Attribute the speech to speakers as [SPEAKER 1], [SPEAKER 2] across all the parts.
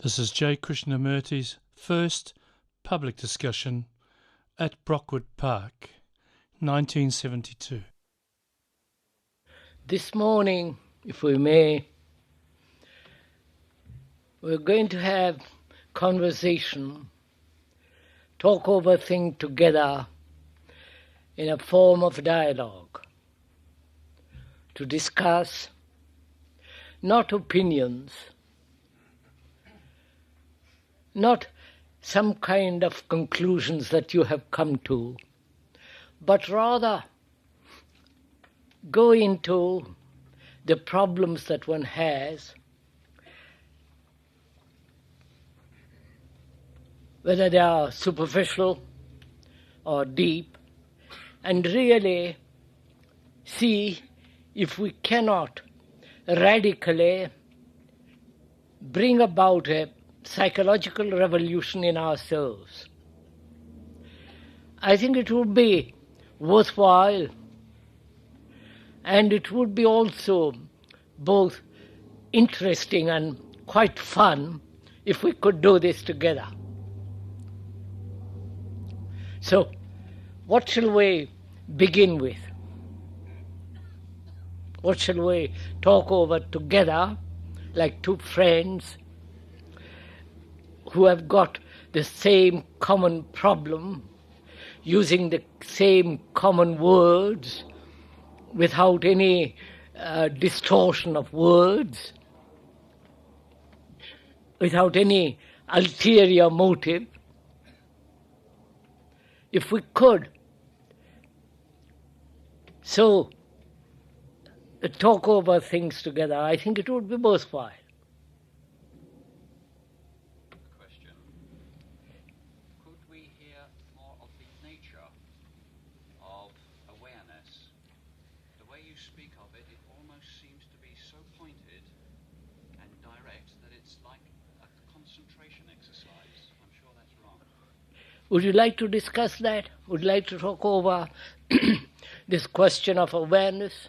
[SPEAKER 1] This is J. Krishnamurti's first public discussion at Brockwood Park, 1972.
[SPEAKER 2] This morning, if we may, we're going to have conversation, talk over things together in a form of dialogue, to discuss not opinions, not some kind of conclusions that you have come to, but rather go into the problems that one has, whether they are superficial or deep, and really see if we cannot radically bring about a psychological revolution in ourselves. I think it would be worthwhile, and it would be also both interesting and quite fun if we could do this together. So, what shall we begin with? What shall we talk over together, like two friends who have got the same common problem, using the same common words, without any distortion of words, without any ulterior motive? If we could so talk over things together, I think it would be worthwhile.
[SPEAKER 3] Question. Could we hear more of the nature of awareness? The way you speak of it, it almost seems to be so pointed and direct that it's like a concentration exercise. I'm sure that's wrong.
[SPEAKER 2] Would you like to discuss that? Would you like to talk over this question of awareness?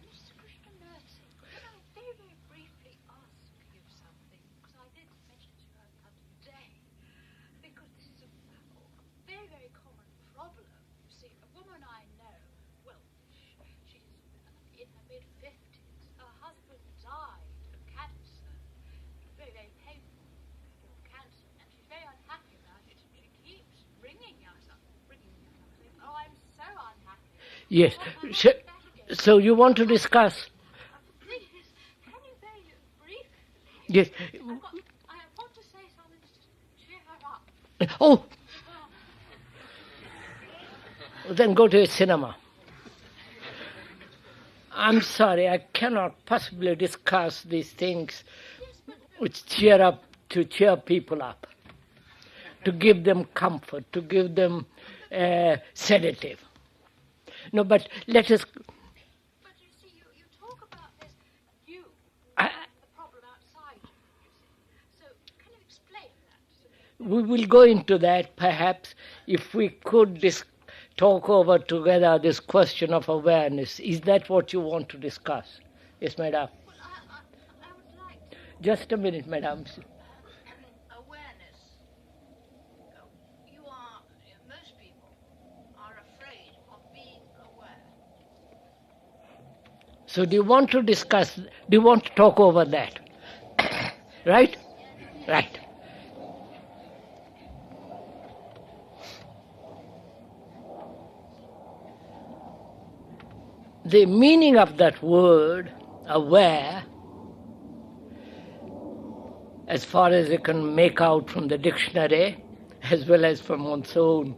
[SPEAKER 4] Mr. Krishnamurti, could I very, very briefly ask you something? Because I did mention to her the other day. Because this is a very, very common problem. You see, a woman I know, well, she's in her mid-50s. Her husband died of cancer. Very, very painful cancer. And she's very unhappy about it. She keeps ringing us up, saying, oh, I'm so unhappy.
[SPEAKER 2] Yes. So you want to discuss?
[SPEAKER 4] Please, can you very briefly?
[SPEAKER 2] Yes.
[SPEAKER 4] I want to say something to cheer her up.
[SPEAKER 2] Oh! Then go to a cinema. I'm sorry, I cannot possibly discuss these things which cheer people up, to give them comfort, to give them sedative. No, but let us...
[SPEAKER 4] But you see, you talk about this, the problem outside you see. So, can you explain that to me?
[SPEAKER 2] We will go into that, perhaps, if we could talk over together this question of awareness. Is that what you want to discuss? Yes, madam.
[SPEAKER 4] Well, I would like to.
[SPEAKER 2] Just a minute, madam.
[SPEAKER 5] Awareness. Most people are afraid of being aware.
[SPEAKER 2] So do you want to talk over that? Right? Right. The meaning of that word, aware, as far as you can make out from the dictionary, as well as from one's own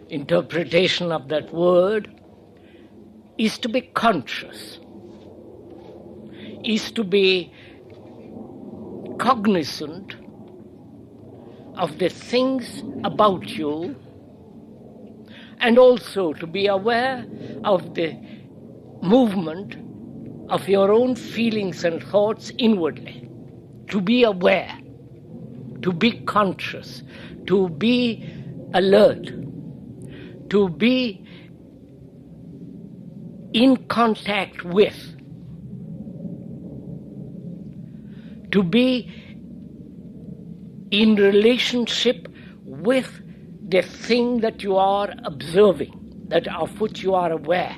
[SPEAKER 2] interpretation of that word, is to be conscious, is to be cognizant of the things about you, and also to be aware of the movement of your own feelings and thoughts inwardly. To be aware, to be conscious, to be alert, to be in contact with to be in relationship with the thing that you are observing, that of which you are aware.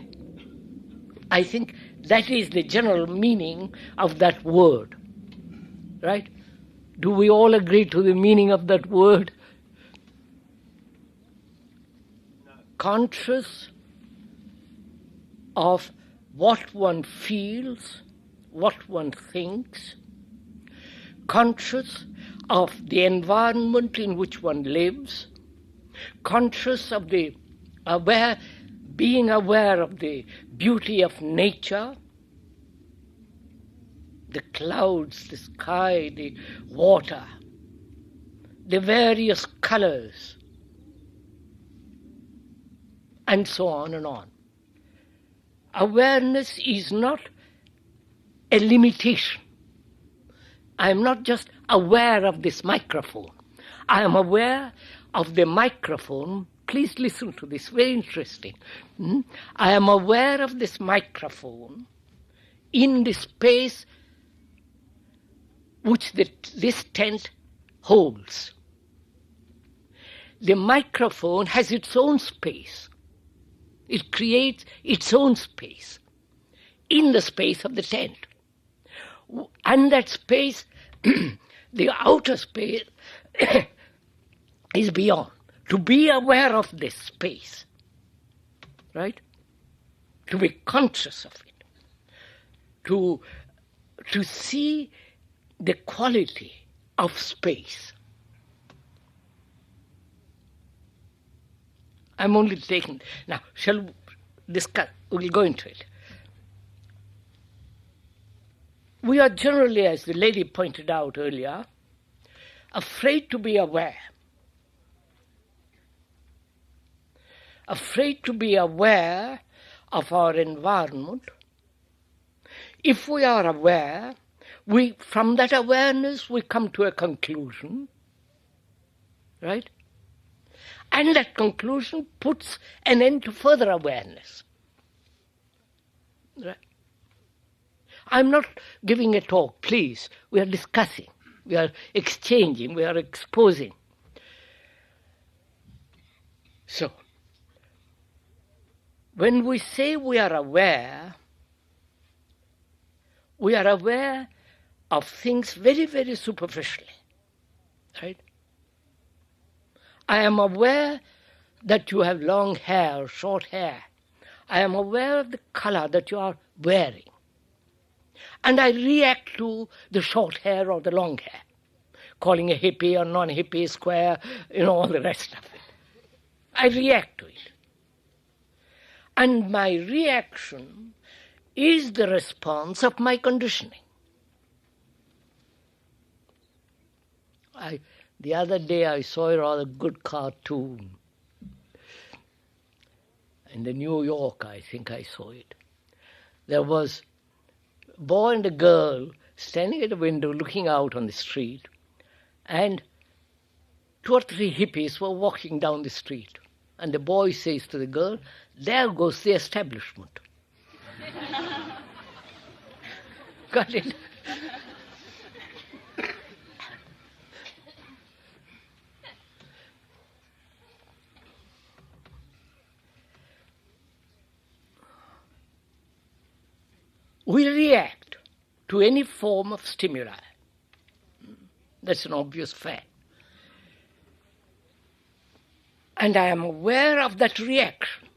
[SPEAKER 2] I think that is the general meaning of that word, right? Do we all agree to the meaning of that word? Conscious of what one feels, what one thinks, conscious of the environment in which one lives, conscious of the being aware of the beauty of nature, the clouds, the sky, the water, the various colors, and so on and on. Awareness is not a limitation. I am not just aware of this microphone. I am aware of the microphone. Please listen to this, very interesting. I am aware of this microphone in the space which this tent holds. The microphone has its own space. It creates its own space in the space of the tent. And that space, the outer space, is beyond. To be aware of this space, right? To be conscious of it. To see the quality of space. I'm only taking... Now, shall we discuss? We'll go into it. We are generally, as the lady pointed out earlier, afraid to be aware. Afraid to be aware of our environment. If we are aware, from that awareness we come to a conclusion, right? And that conclusion puts an end to further awareness. Right? I'm not giving a talk, please. We are discussing, we are exchanging, we are exposing. So, when we say we are aware of things very, very superficially, right? I am aware that you have long hair, short hair. I am aware of the color that you are wearing. And I react to the short hair or the long hair, calling a hippie or non-hippie, square, all the rest of it. I react to it. And my reaction is the response of my conditioning. The other day I saw a rather good cartoon. In the New York, I think I saw it. There was a boy and a girl standing at a window looking out on the street, and 2 or 3 hippies were walking down the street. And the boy says to the girl, "There goes the establishment." Got it? We react to any form of stimuli. That's an obvious fact. And I am aware of that reaction.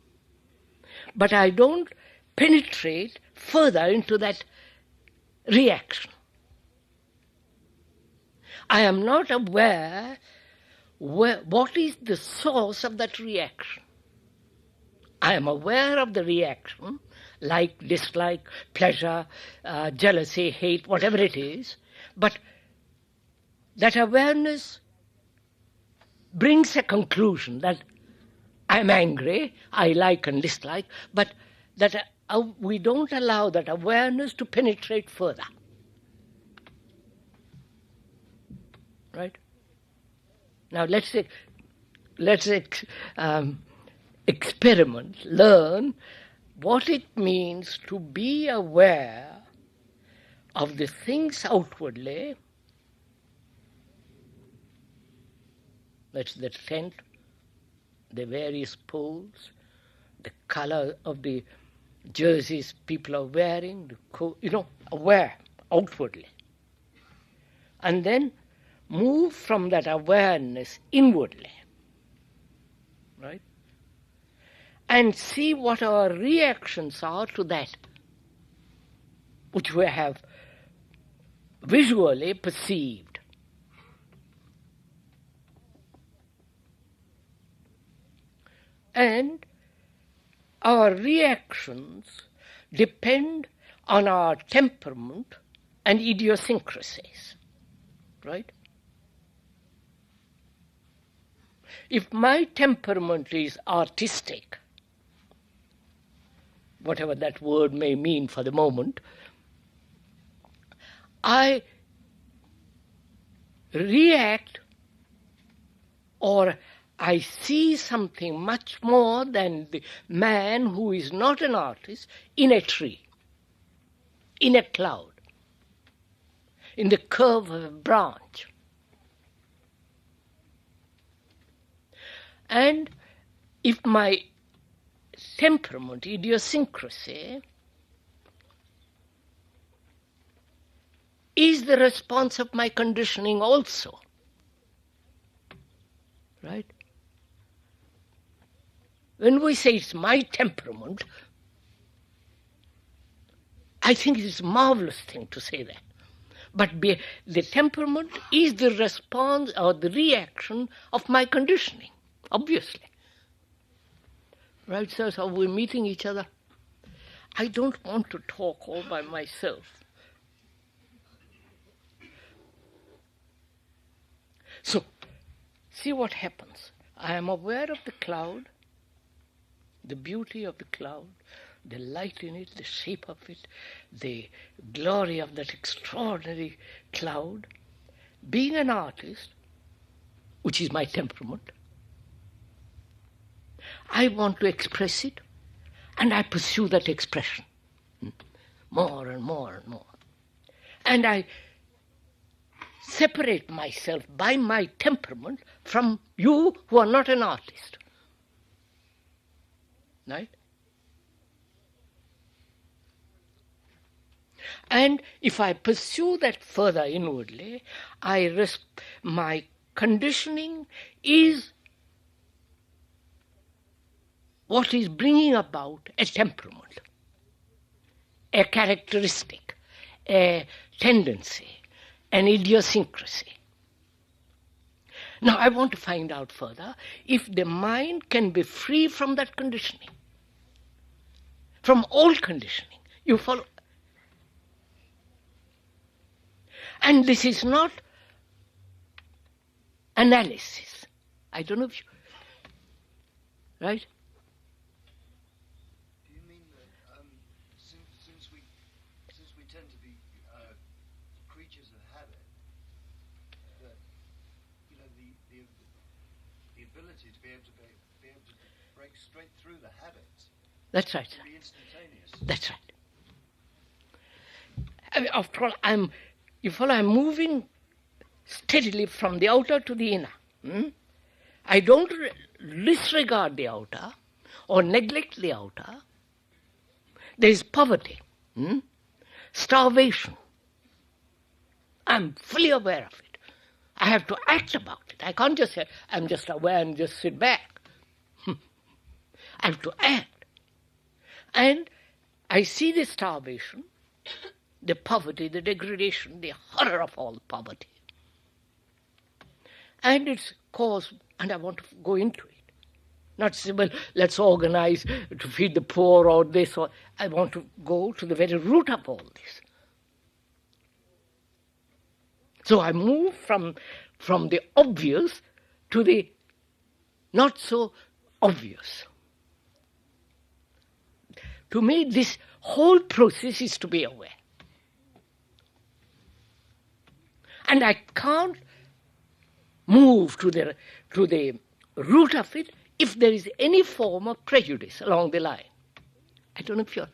[SPEAKER 2] But I don't penetrate further into that reaction. I am not aware what is the source of that reaction. I am aware of the reaction, like, dislike, pleasure, jealousy, hate, whatever it is, but that awareness brings a conclusion that I am angry, I like and dislike, but that we don't allow that awareness to penetrate further. Right? Now let's experiment, learn what it means to be aware of the things outwardly That's the tent, the various poles, the color of the jerseys people are wearing, aware outwardly. And then move from that awareness inwardly, right? And see what our reactions are to that, which we have visually perceived. And our reactions depend on our temperament and idiosyncrasies, right? If my temperament is artistic, whatever that word may mean for the moment, I react or I see something much more than the man who is not an artist in a tree, in a cloud, in the curve of a branch. And if my temperament, idiosyncrasy, is the response of my conditioning also, right? When we say it's my temperament, I think it is a marvelous thing to say that. But the temperament is the response or the reaction of my conditioning, obviously. Right, sir? So we're meeting each other. I don't want to talk all by myself. So, see what happens. I am aware of the cloud, the beauty of the cloud, the light in it, the shape of it, the glory of that extraordinary cloud. Being an artist, which is my temperament, I want to express it, and I pursue that expression more and more and more. And I separate myself by my temperament from you who are not an artist. Right? And if I pursue that further inwardly, my conditioning is what is bringing about a temperament, a characteristic, a tendency, an idiosyncrasy. Now I want to find out further if the mind can be free from that conditioning, from all conditioning. You follow? And this is not analysis. I don't know if you... Right?
[SPEAKER 6] Do you mean that since we tend to be creatures of habit, that the ability to be able to break straight through the habits?
[SPEAKER 2] That's right, sir.
[SPEAKER 6] To be instantaneous.
[SPEAKER 2] That's right. I mean, after all, I'm moving steadily from the outer to the inner. I don't disregard the outer or neglect the outer. There is poverty, starvation. I'm fully aware of it. I have to act about it. I can't just say, I'm just aware and just sit back. I have to act. And I see the starvation, the poverty, the degradation, the horror of all poverty. And its cause, and I want to go into it. Not say, well, let's organize to feed the poor or this, or I want to go to the very root of all this. So I move from the obvious to the not so obvious. To me, this whole process is to be aware. And I can't move to the root of it if there is any form of prejudice along the line. I don't know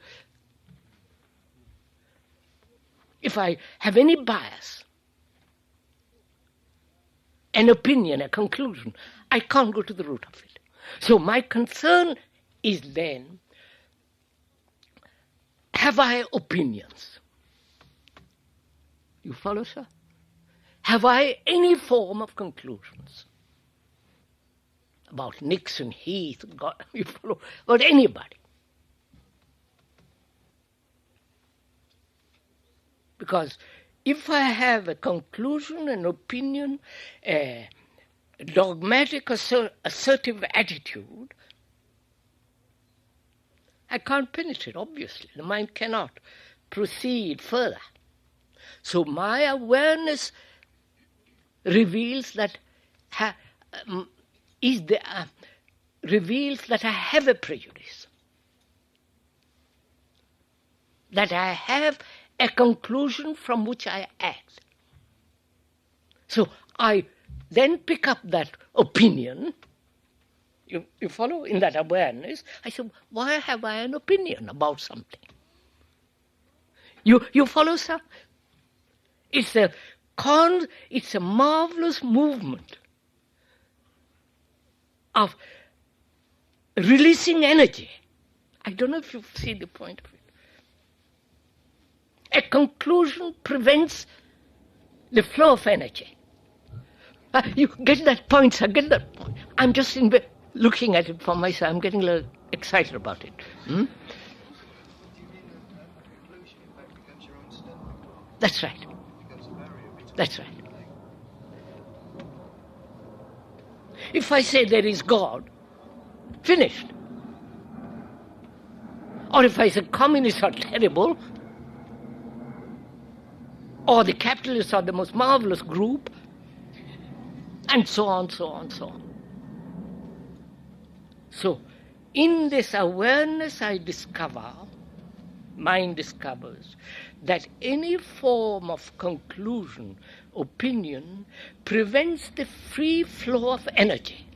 [SPEAKER 2] if I have any bias, an opinion, a conclusion. I can't go to the root of it. So my concern is then, have I opinions? You follow, sir? Have I any form of conclusions about Nixon, Heath, God, you follow, about anybody? Because if I have a conclusion, an opinion, a dogmatic, assertive attitude, I can't penetrate, obviously. The mind cannot proceed further. So my awareness reveals that reveals that I have a prejudice, that I have a conclusion from which I act. So I then pick up that opinion. You follow? In that awareness, I say, why have I an opinion about something? You follow, sir? It's a marvelous movement of releasing energy. I don't know if you see the point of it. A conclusion prevents the flow of energy. You get that point, sir, get that point. I'm just looking at it for myself. I'm getting a little excited about it.
[SPEAKER 6] Do you mean a conclusion, in fact, becomes your own statement?
[SPEAKER 2] That's right.
[SPEAKER 6] It becomes a barrier between
[SPEAKER 2] That's right. If I say there is God, finished. Or if I say communists are terrible, or the capitalists are the most marvelous group, and so on, so on, so on. So, in this awareness mind discovers that any form of conclusion, opinion, prevents the free flow of energy.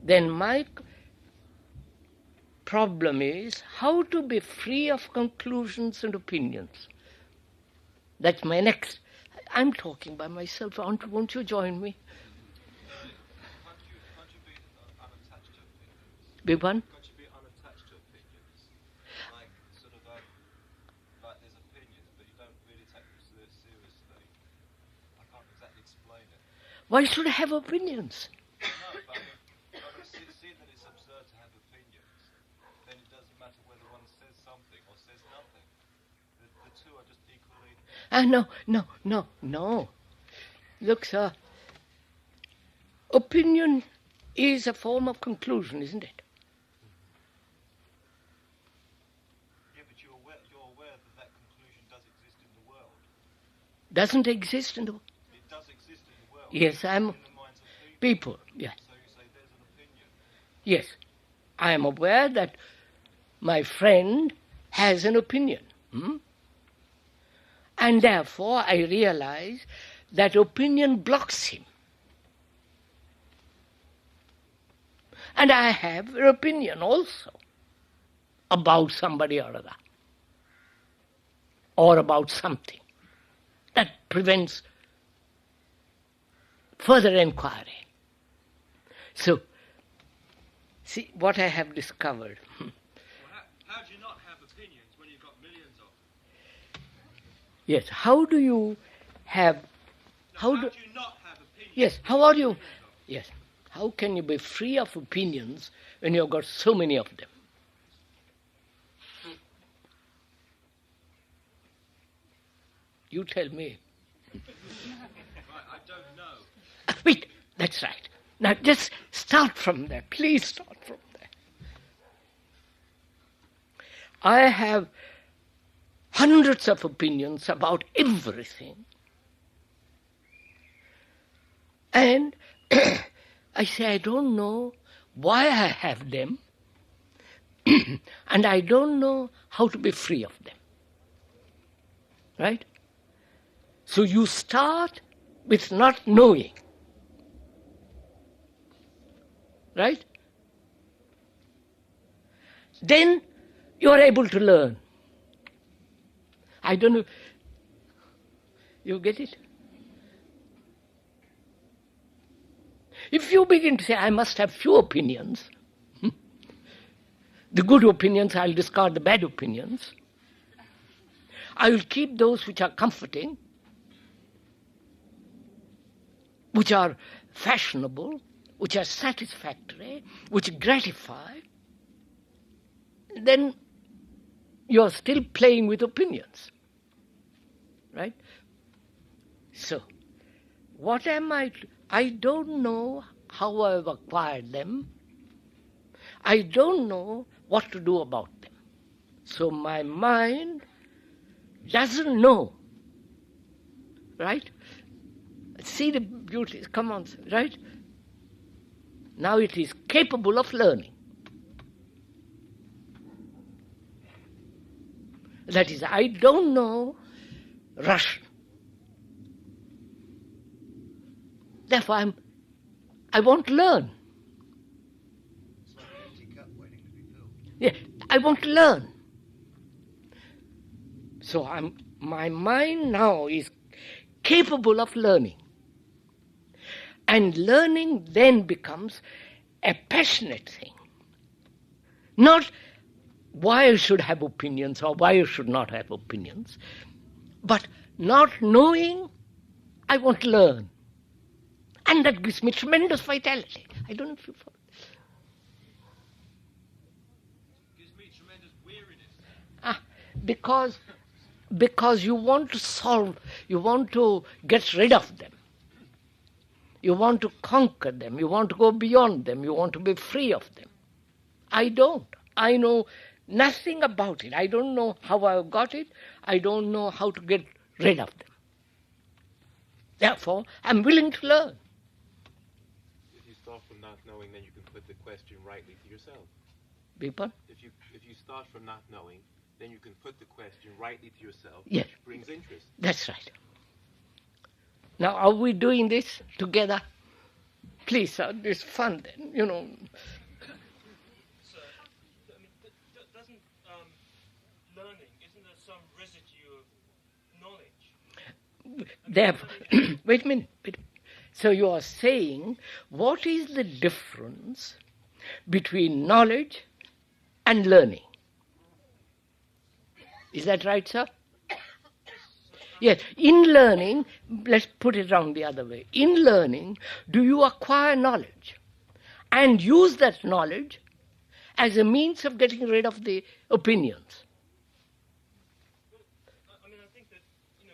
[SPEAKER 2] Then my problem is how to be free of conclusions and opinions. That's my next. I'm talking by myself. Won't you join me?
[SPEAKER 7] Can't you be unattached to opinions?
[SPEAKER 2] Be one?
[SPEAKER 7] Can't you be unattached to opinions? Like, sort of like there's opinions, but you don't really take them seriously. I can't exactly explain it.
[SPEAKER 2] Why should I have opinions?
[SPEAKER 7] No, but see that it's absurd to have opinions, then it doesn't matter whether one says something or says nothing. The two are just equally...
[SPEAKER 2] No. Look, sir, opinion is a form of conclusion, isn't it?
[SPEAKER 7] Yeah, but you're aware that conclusion does exist in the world.
[SPEAKER 2] Doesn't exist in the world.
[SPEAKER 7] It does exist in the world.
[SPEAKER 2] Yes, I'm...
[SPEAKER 7] In the minds of people.
[SPEAKER 2] People, yes.
[SPEAKER 7] So you say there's an opinion.
[SPEAKER 2] Yes, I am aware that my friend has an opinion. And therefore I realize that opinion blocks him. And I have an opinion also about somebody or other, or about something. That prevents further inquiry. So, see what I have discovered.
[SPEAKER 7] Well, how do you not have opinions when you've got millions of them?
[SPEAKER 2] Yes, how do you have...
[SPEAKER 7] How do you not have opinions?
[SPEAKER 2] Yes, how are you... Yes, how can you be free of opinions when you've got so many of them? You tell me.
[SPEAKER 7] Right, I don't know.
[SPEAKER 2] Wait, that's right. Now just start from there. Please start from there. I have hundreds of opinions about everything. And I say, I don't know why I have them, and I don't know how to be free of them. Right? So you start with not knowing. Right? Then you are able to learn. I don't know. You get it? If you begin to say, I must have few opinions, the good opinions, I'll discard the bad opinions. I will keep those which are comforting, which are fashionable, which are satisfactory, which gratify. Then you're still playing with opinions. Right? So, what am I? I don't know how I've acquired them. I don't know what to do about them. So my mind doesn't know. Right? See the beauty, come on, right? Now it is capable of learning. That is, I don't know Russian. Therefore, I want to learn.
[SPEAKER 6] It's like an empty cup waiting to be filled.
[SPEAKER 2] Yeah, I want to learn. So my mind now is capable of learning. And learning then becomes a passionate thing. Not why I should have opinions or why I should not have opinions, but not knowing, I want to learn. And that gives me tremendous vitality. I don't know if you follow.
[SPEAKER 7] Gives me tremendous weariness.
[SPEAKER 2] Because you want to solve, you want to get rid of them. You want to conquer them. You want to go beyond them. You want to be free of them. I don't. I know nothing about it. I don't know how I got it. I don't know how to get rid of them. Therefore, I'm willing to learn.
[SPEAKER 7] If you start from not knowing, then you can put the question rightly to yourself.
[SPEAKER 2] People?
[SPEAKER 7] If you start from not knowing, then you can put the question rightly to yourself,
[SPEAKER 2] Yes.
[SPEAKER 7] which brings interest.
[SPEAKER 2] That's right. Now, are we doing this together? Please, sir, it's fun then,
[SPEAKER 8] Sir, I mean, doesn't learning, isn't there some residue of knowledge?
[SPEAKER 2] Therefore, wait a minute. So you are saying, what is the difference between knowledge and learning? Is that right, sir? Yes, in learning, let's put it round the other way. In learning, do you acquire knowledge and use that knowledge as a means of getting rid of the opinions?
[SPEAKER 8] I mean, I think that, if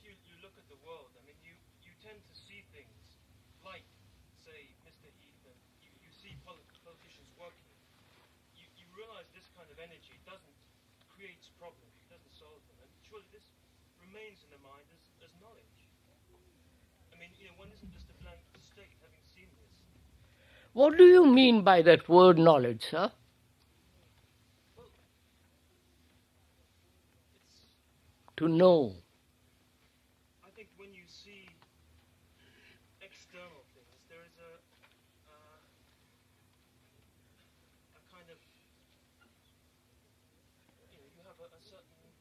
[SPEAKER 8] you look at the world, I mean, you tend to see things like, say, Mr. Heath, and you see politicians working. You realize this kind of energy creates problems, it doesn't solve them. And surely this remains in the mind as knowledge. I mean, one isn't just a blank state, having seen this.
[SPEAKER 2] What do you mean by that word knowledge, sir?
[SPEAKER 8] Well, it's...
[SPEAKER 2] To know.
[SPEAKER 8] I think when you see external things, there is a kind of, you have a certain,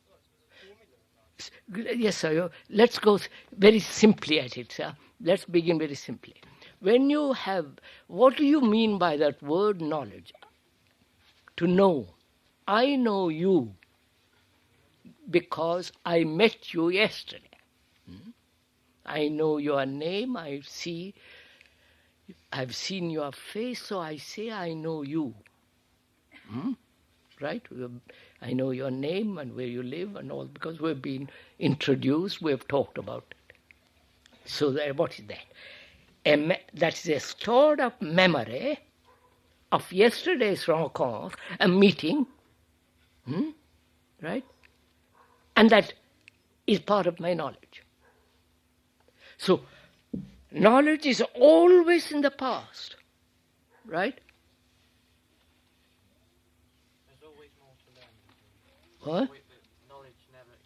[SPEAKER 8] well, I suppose a formula about it.
[SPEAKER 2] Yes, sir. Let's go very simply at it, sir. Let's begin very simply. When you have, what do you mean by that word knowledge? To know. I know you because I met you yesterday. I know your name, I've seen your face, so I say I know you. Right? I know your name and where you live and all, because we've been introduced, we've talked about it. So what is that? That is a stored up memory of yesterday's rencontre, a meeting, right? And that is part of my knowledge. So, knowledge is always in the past, right?
[SPEAKER 9] There's always more to learn.
[SPEAKER 2] What?
[SPEAKER 9] Knowledge never...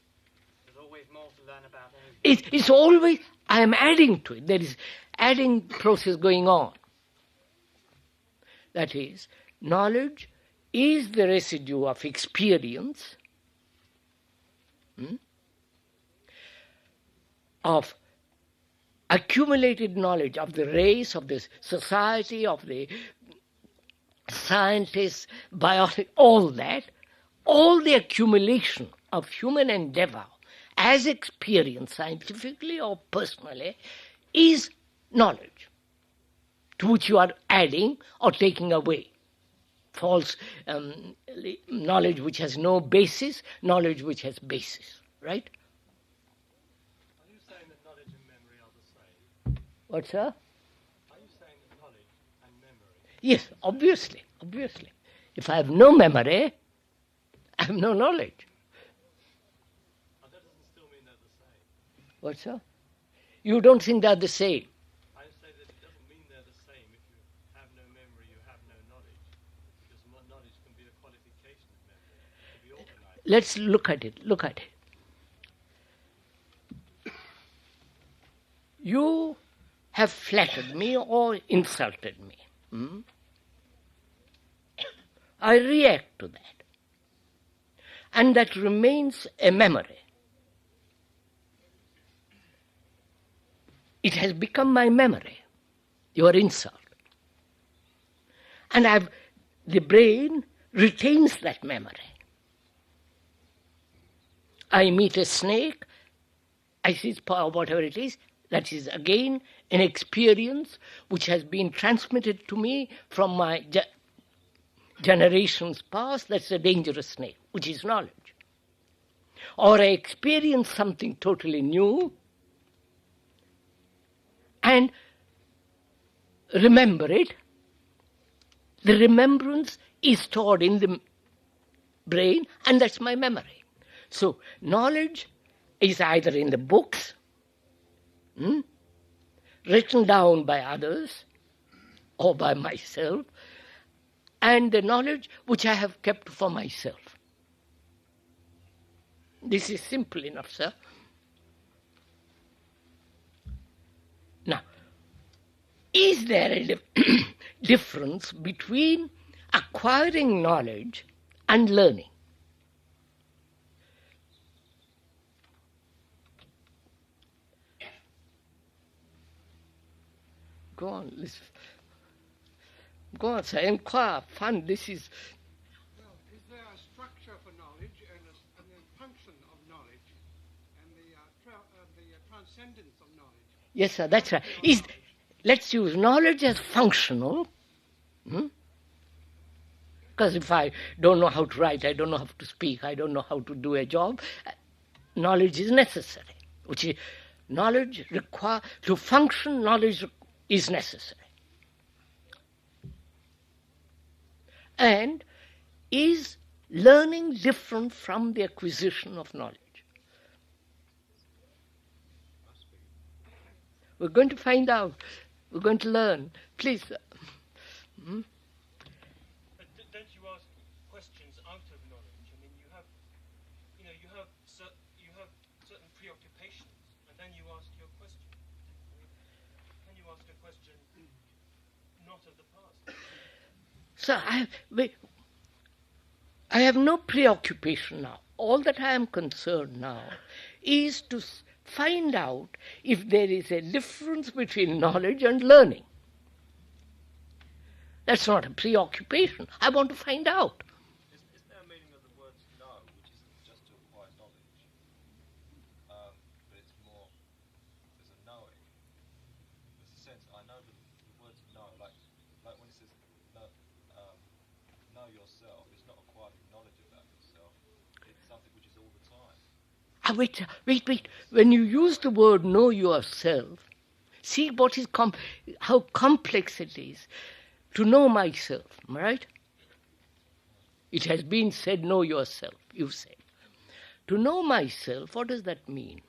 [SPEAKER 9] There's always more to learn about anything.
[SPEAKER 2] It's always, I am adding to it. There is adding process going on. That is, knowledge is the residue of experience, of accumulated knowledge of the race, of the society, of the scientists, biology, all that, all the accumulation of human endeavor as experienced scientifically or personally is knowledge, to which you are adding or taking away. False knowledge which has no basis, knowledge which has basis, right?
[SPEAKER 8] Are you saying that knowledge and memory are the same?
[SPEAKER 2] What, sir?
[SPEAKER 8] Are you saying that knowledge and memory?
[SPEAKER 2] Yes, obviously. If I have no memory, I have no knowledge.
[SPEAKER 8] But that doesn't still mean they're the same.
[SPEAKER 2] What, sir? You don't think they're the same?
[SPEAKER 8] I say that it doesn't mean they're the same. If you have no memory, you have no knowledge. Because knowledge can be a qualification of memory. It can be organized.
[SPEAKER 2] Let's look at it. You have flattered me or insulted me. I react to that. And that remains a memory. It has become my memory, your insult. And the brain retains that memory. I meet a snake, I see its power, whatever it is, that is again an experience which has been transmitted to me from my generations past. That's a dangerous snake, which is knowledge. Or I experience something totally new and remember it. The remembrance is stored in the brain, and that's my memory. So knowledge is either in the books, written down by others or by myself, and the knowledge which I have kept for myself. This is simple enough, sir. Now, is there a difference between acquiring knowledge and learning? Go on, listen. Go on, sir. Inquire, fun. This is.
[SPEAKER 10] Well, is there a structure for knowledge and a function of knowledge and the transcendence of knowledge?
[SPEAKER 2] Yes, sir, that's right. Let's use knowledge as functional. Because if I don't know how to write, I don't know how to speak, I don't know how to do a job, knowledge is necessary. Which is knowledge to function, knowledge is necessary. And is learning different from the acquisition of knowledge? We're going to find out. We're going to learn. Please.
[SPEAKER 8] But don't you ask questions out of knowledge? I mean, you have certain preoccupations, and then you ask your question. Can you ask a question not of the past?
[SPEAKER 2] So I have no preoccupation now. All that I am concerned now is to find out if there is a difference between knowledge and learning. That's not a preoccupation. I want to find out.
[SPEAKER 7] Is there a meaning of the word know, which isn't just to acquire knowledge, but it's more, there's a knowing. There's a sense, I know the word know, like when it says know yourself, it's not acquiring knowledge about yourself, it's something which is all the time.
[SPEAKER 2] Wait. When you use the word know yourself, see what is how complex it is to know myself, right? It has been said, know yourself, you said. To know myself, what does that mean?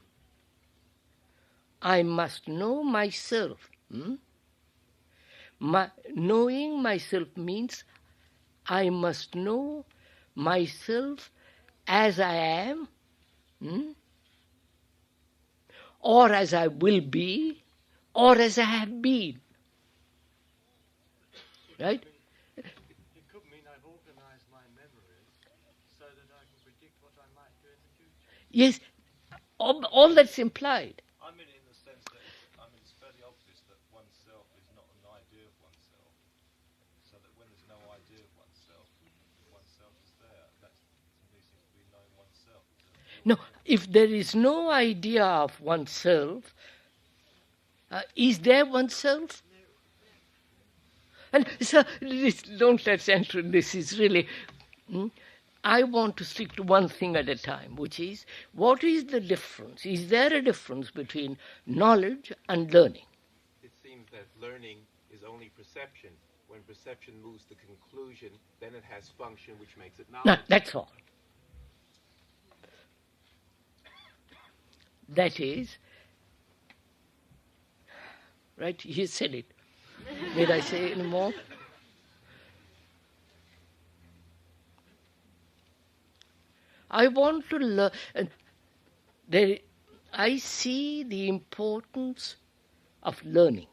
[SPEAKER 2] I must know myself. Knowing myself means I must know myself as I am, or as I will be, or as I have been. Right?
[SPEAKER 8] It could mean I've organized
[SPEAKER 9] that I can predict what I might do in the future?
[SPEAKER 2] Yes, all that's implied.
[SPEAKER 7] I mean, in the sense that it's fairly obvious that oneself is not an idea of oneself. So that when there's no idea of oneself is there. That to me seems to be knowing oneself.
[SPEAKER 2] No, if there is no idea of oneself, is there oneself? And so, don't let's enter. This is really. I want to stick to one thing at a time, which is, what is the difference? Is there a difference between knowledge and learning?
[SPEAKER 11] It seems that learning is only perception. When perception moves to conclusion, then it has function, which makes it knowledge.
[SPEAKER 2] No, that's all. That is, right, he said it. Did I say any more? I want to learn. I see the importance of learning.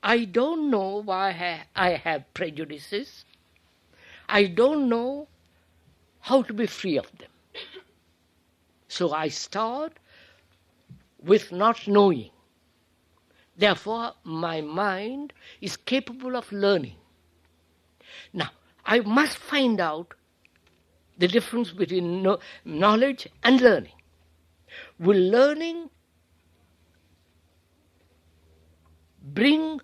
[SPEAKER 2] I don't know why I have prejudices. I don't know how to be free of them. So I start with not knowing. Therefore, my mind is capable of learning. Now, I must find out the difference between knowledge and learning. Will learning bring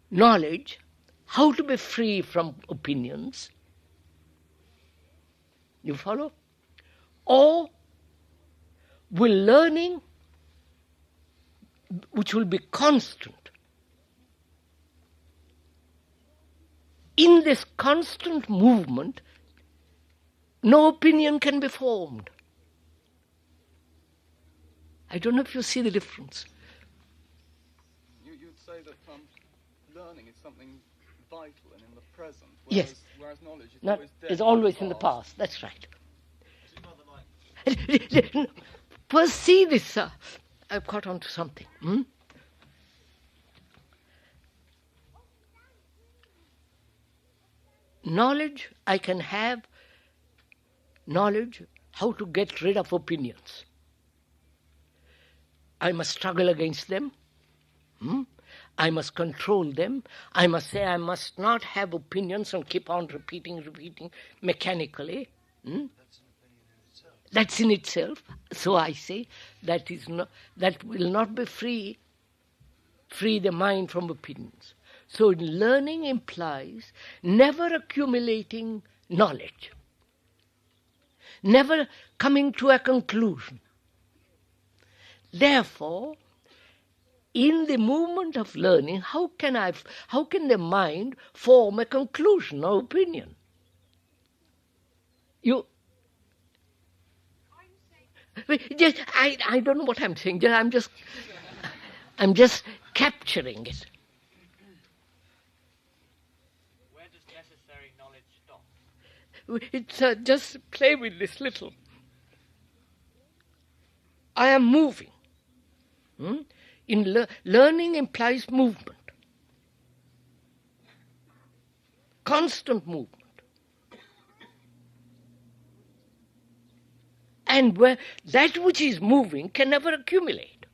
[SPEAKER 2] knowledge, how to be free from opinions? You follow? Or will learning, which will be constant, in this constant movement, no opinion can be formed. I don't know if you see the difference.
[SPEAKER 12] You'd say that learning is something vital and in the present, whereas knowledge is
[SPEAKER 2] Not,
[SPEAKER 12] always dead.
[SPEAKER 2] is always in the past. That's right. First, see this. I've caught on to something. Knowledge, I can have knowledge how to get rid of opinions. I must struggle against them. I must control them. I must say I must not have opinions and keep on repeating mechanically. That's in itself. So I say that will not be free the mind from opinions. So learning implies never accumulating knowledge, never coming to a conclusion. Therefore, in the movement of learning, how can the mind form a conclusion or opinion? I don't know what I'm saying. I'm just capturing it.
[SPEAKER 9] Where does necessary knowledge stop?
[SPEAKER 2] It's just play with this little. I am moving. Learning implies movement, constant movement. And where that which is moving can never accumulate.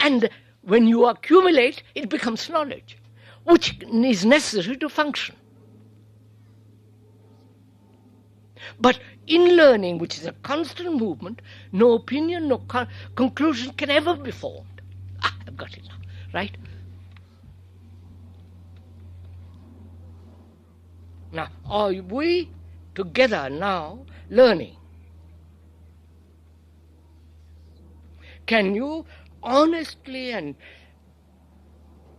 [SPEAKER 2] And when you accumulate, it becomes knowledge, which is necessary to function. But in learning, which is a constant movement, no opinion, no conclusion can ever be formed. I've got it now, right? Now, are we together now learning? Can you honestly and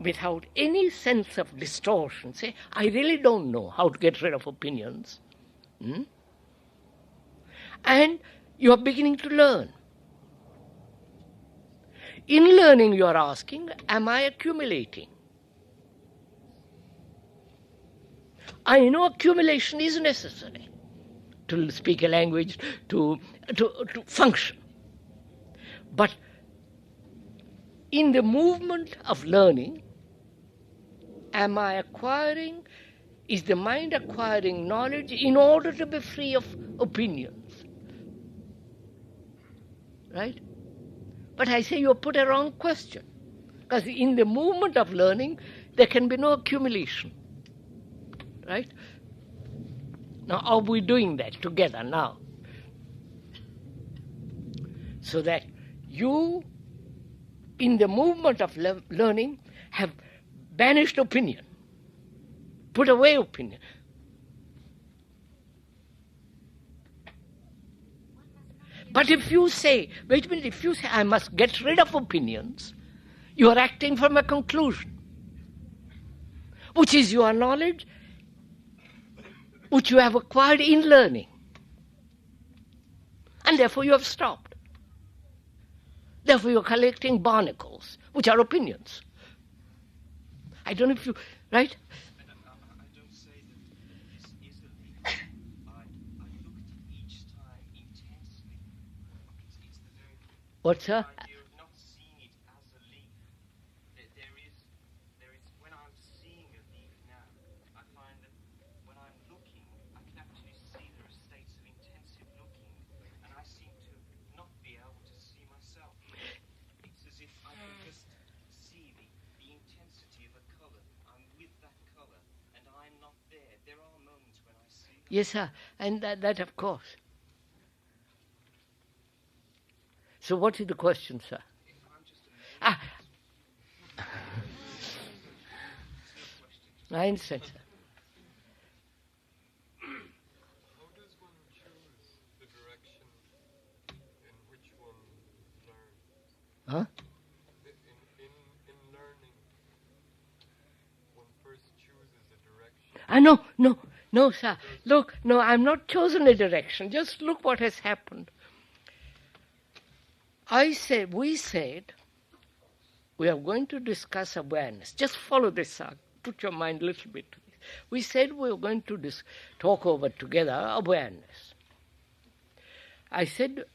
[SPEAKER 2] without any sense of distortion say, I really don't know how to get rid of opinions? And you are beginning to learn. In learning, you are asking, am I accumulating? I know accumulation is necessary to speak a language, to function. But in the movement of learning, am I acquiring, is the mind acquiring knowledge in order to be free of opinions? Right? But I say you put a wrong question. Because in the movement of learning, there can be no accumulation. Right? Now, are we doing that together now? So that you, in the movement of learning, have banished opinion, put away opinion. But if you say, wait a minute, if you say, I must get rid of opinions, you are acting from a conclusion, which is your knowledge, which you have acquired in learning. And therefore you have stopped. Therefore you're collecting barnacles, which are opinions. I don't know if you, right?
[SPEAKER 8] I don't say that this is a link. I look at it each time intensely. It's the very
[SPEAKER 2] What's that?
[SPEAKER 8] idea of not seeing it as a leaf. There is, when I'm seeing a leaf now, I find that when I'm looking, I can actually see there are states of intensive looking, and I seem to not be able to see myself. It's as if I can just see the intensity of a colour. I'm with that colour, and I'm not there. There are moments when I see that.
[SPEAKER 2] Yes, sir. And that of course. So what is the question, sir? I understand, sir.
[SPEAKER 13] How does one choose the direction in which one learns?
[SPEAKER 2] Huh?
[SPEAKER 13] In learning, one first chooses a direction.
[SPEAKER 2] No, sir. Look, no, I'm not chosen a direction. Just look what has happened. We said, we are going to discuss awareness. Just follow this, sir. Put your mind a little bit to this. We said we were going to talk over together awareness. I said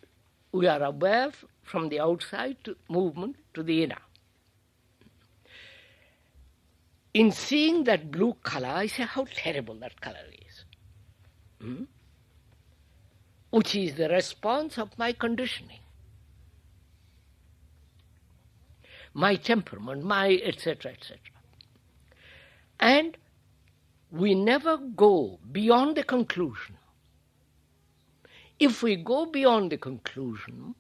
[SPEAKER 2] we are aware from the outside movement to the inner. In seeing that blue color, I say how terrible that color is. Which is the response of my conditioning. My temperament, my etc., etc. And we never go beyond the conclusion. If we go beyond the conclusion,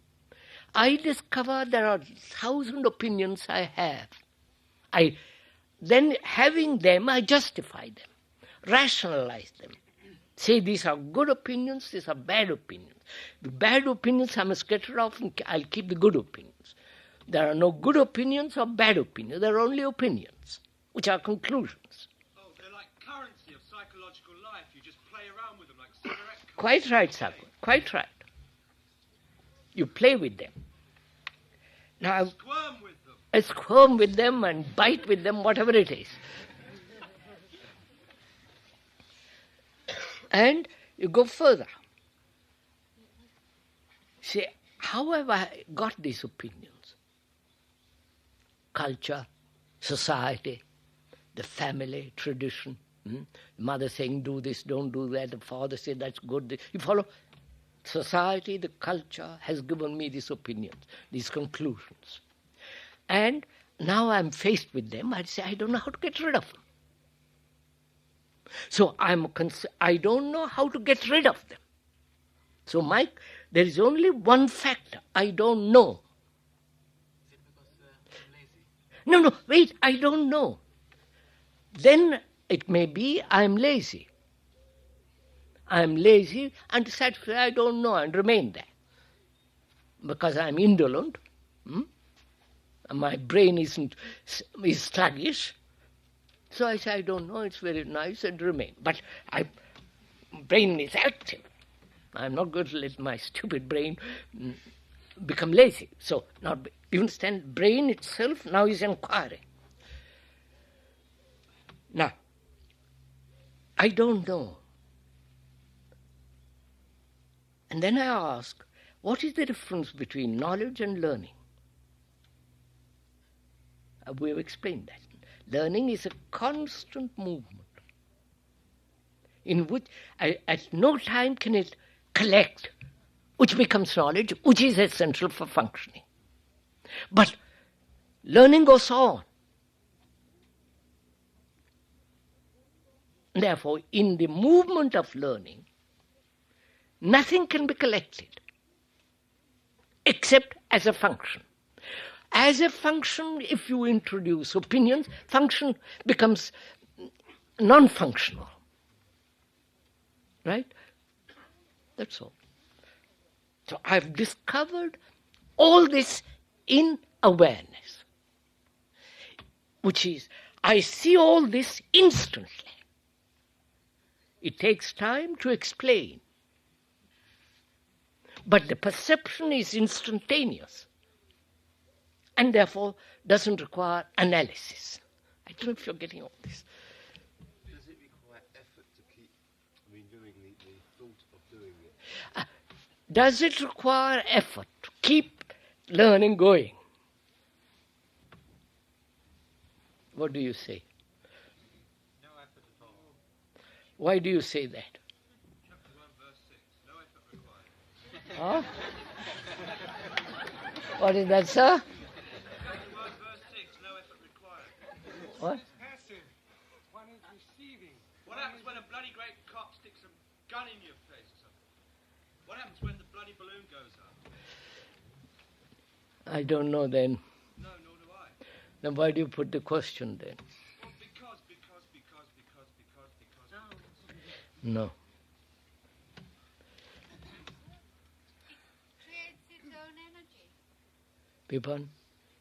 [SPEAKER 2] I discover there are 1,000 opinions I have. Then having them, I justify them, rationalize them. Say these are good opinions, these are bad opinions. The bad opinions I must get rid of and I'll keep the good opinions. There are no good opinions or bad opinions. There are only opinions, which are conclusions.
[SPEAKER 8] Oh, they're like currency of psychological life. You just play around with them like cigarette cards.
[SPEAKER 2] Quite right, Sakura. Quite right. You play with them. Now,
[SPEAKER 8] Squirm with them.
[SPEAKER 2] I squirm with them and bite with them, whatever it is. And you go further. Say, how have I got these opinions? Culture, society, the family, tradition. The mother saying, do this, don't do that. The father saying, that's good. You follow? Society, the culture has given me these opinions, these conclusions. And now I'm faced with them. I'd say, I don't know how to get rid of them. So I don't know how to get rid of them. So there is only one factor. I don't know.
[SPEAKER 9] Is it because I'm lazy?
[SPEAKER 2] No, wait, I don't know. Then it may be I'm lazy. I'm lazy and satisfied, I don't know, and remain there. Because I'm indolent. My brain is sluggish. So I say, I don't know, it's very nice, and remain. But brain is active. I'm not going to let my stupid brain become lazy. So, you understand, brain itself now is inquiring. Now, I don't know. And then I ask, what is the difference between knowledge and learning? We have explained that. Learning is a constant movement in which at no time can it collect, which becomes knowledge, which is essential for functioning. But learning goes on. Therefore, in the movement of learning, nothing can be collected except as a function. As a function, if you introduce opinions, function becomes non-functional. Right? That's all. So I've discovered all this in awareness, which is, I see all this instantly. It takes time to explain, but the perception is instantaneous and therefore doesn't require analysis. I don't know if you're getting all this.
[SPEAKER 11] Does it require effort to keep doing the thought of doing it?
[SPEAKER 2] Does it require effort to keep learning going? What do you say?
[SPEAKER 7] No effort at all.
[SPEAKER 2] Why do you say that?
[SPEAKER 7] Chapter 1, verse 6. No effort required.
[SPEAKER 2] Huh? What is that, sir?
[SPEAKER 7] Chapter 1, verse 6. No effort required.
[SPEAKER 2] What?
[SPEAKER 10] It's passive. One is receiving.
[SPEAKER 8] What happens when a bloody great cop sticks a gun in your face or something? What happens when the bloody balloon goes up?
[SPEAKER 2] I don't know then.
[SPEAKER 8] No, nor do I.
[SPEAKER 2] Then why do you put the question then?
[SPEAKER 8] Well, because.
[SPEAKER 2] No.
[SPEAKER 4] It creates its own energy.
[SPEAKER 2] Pipon?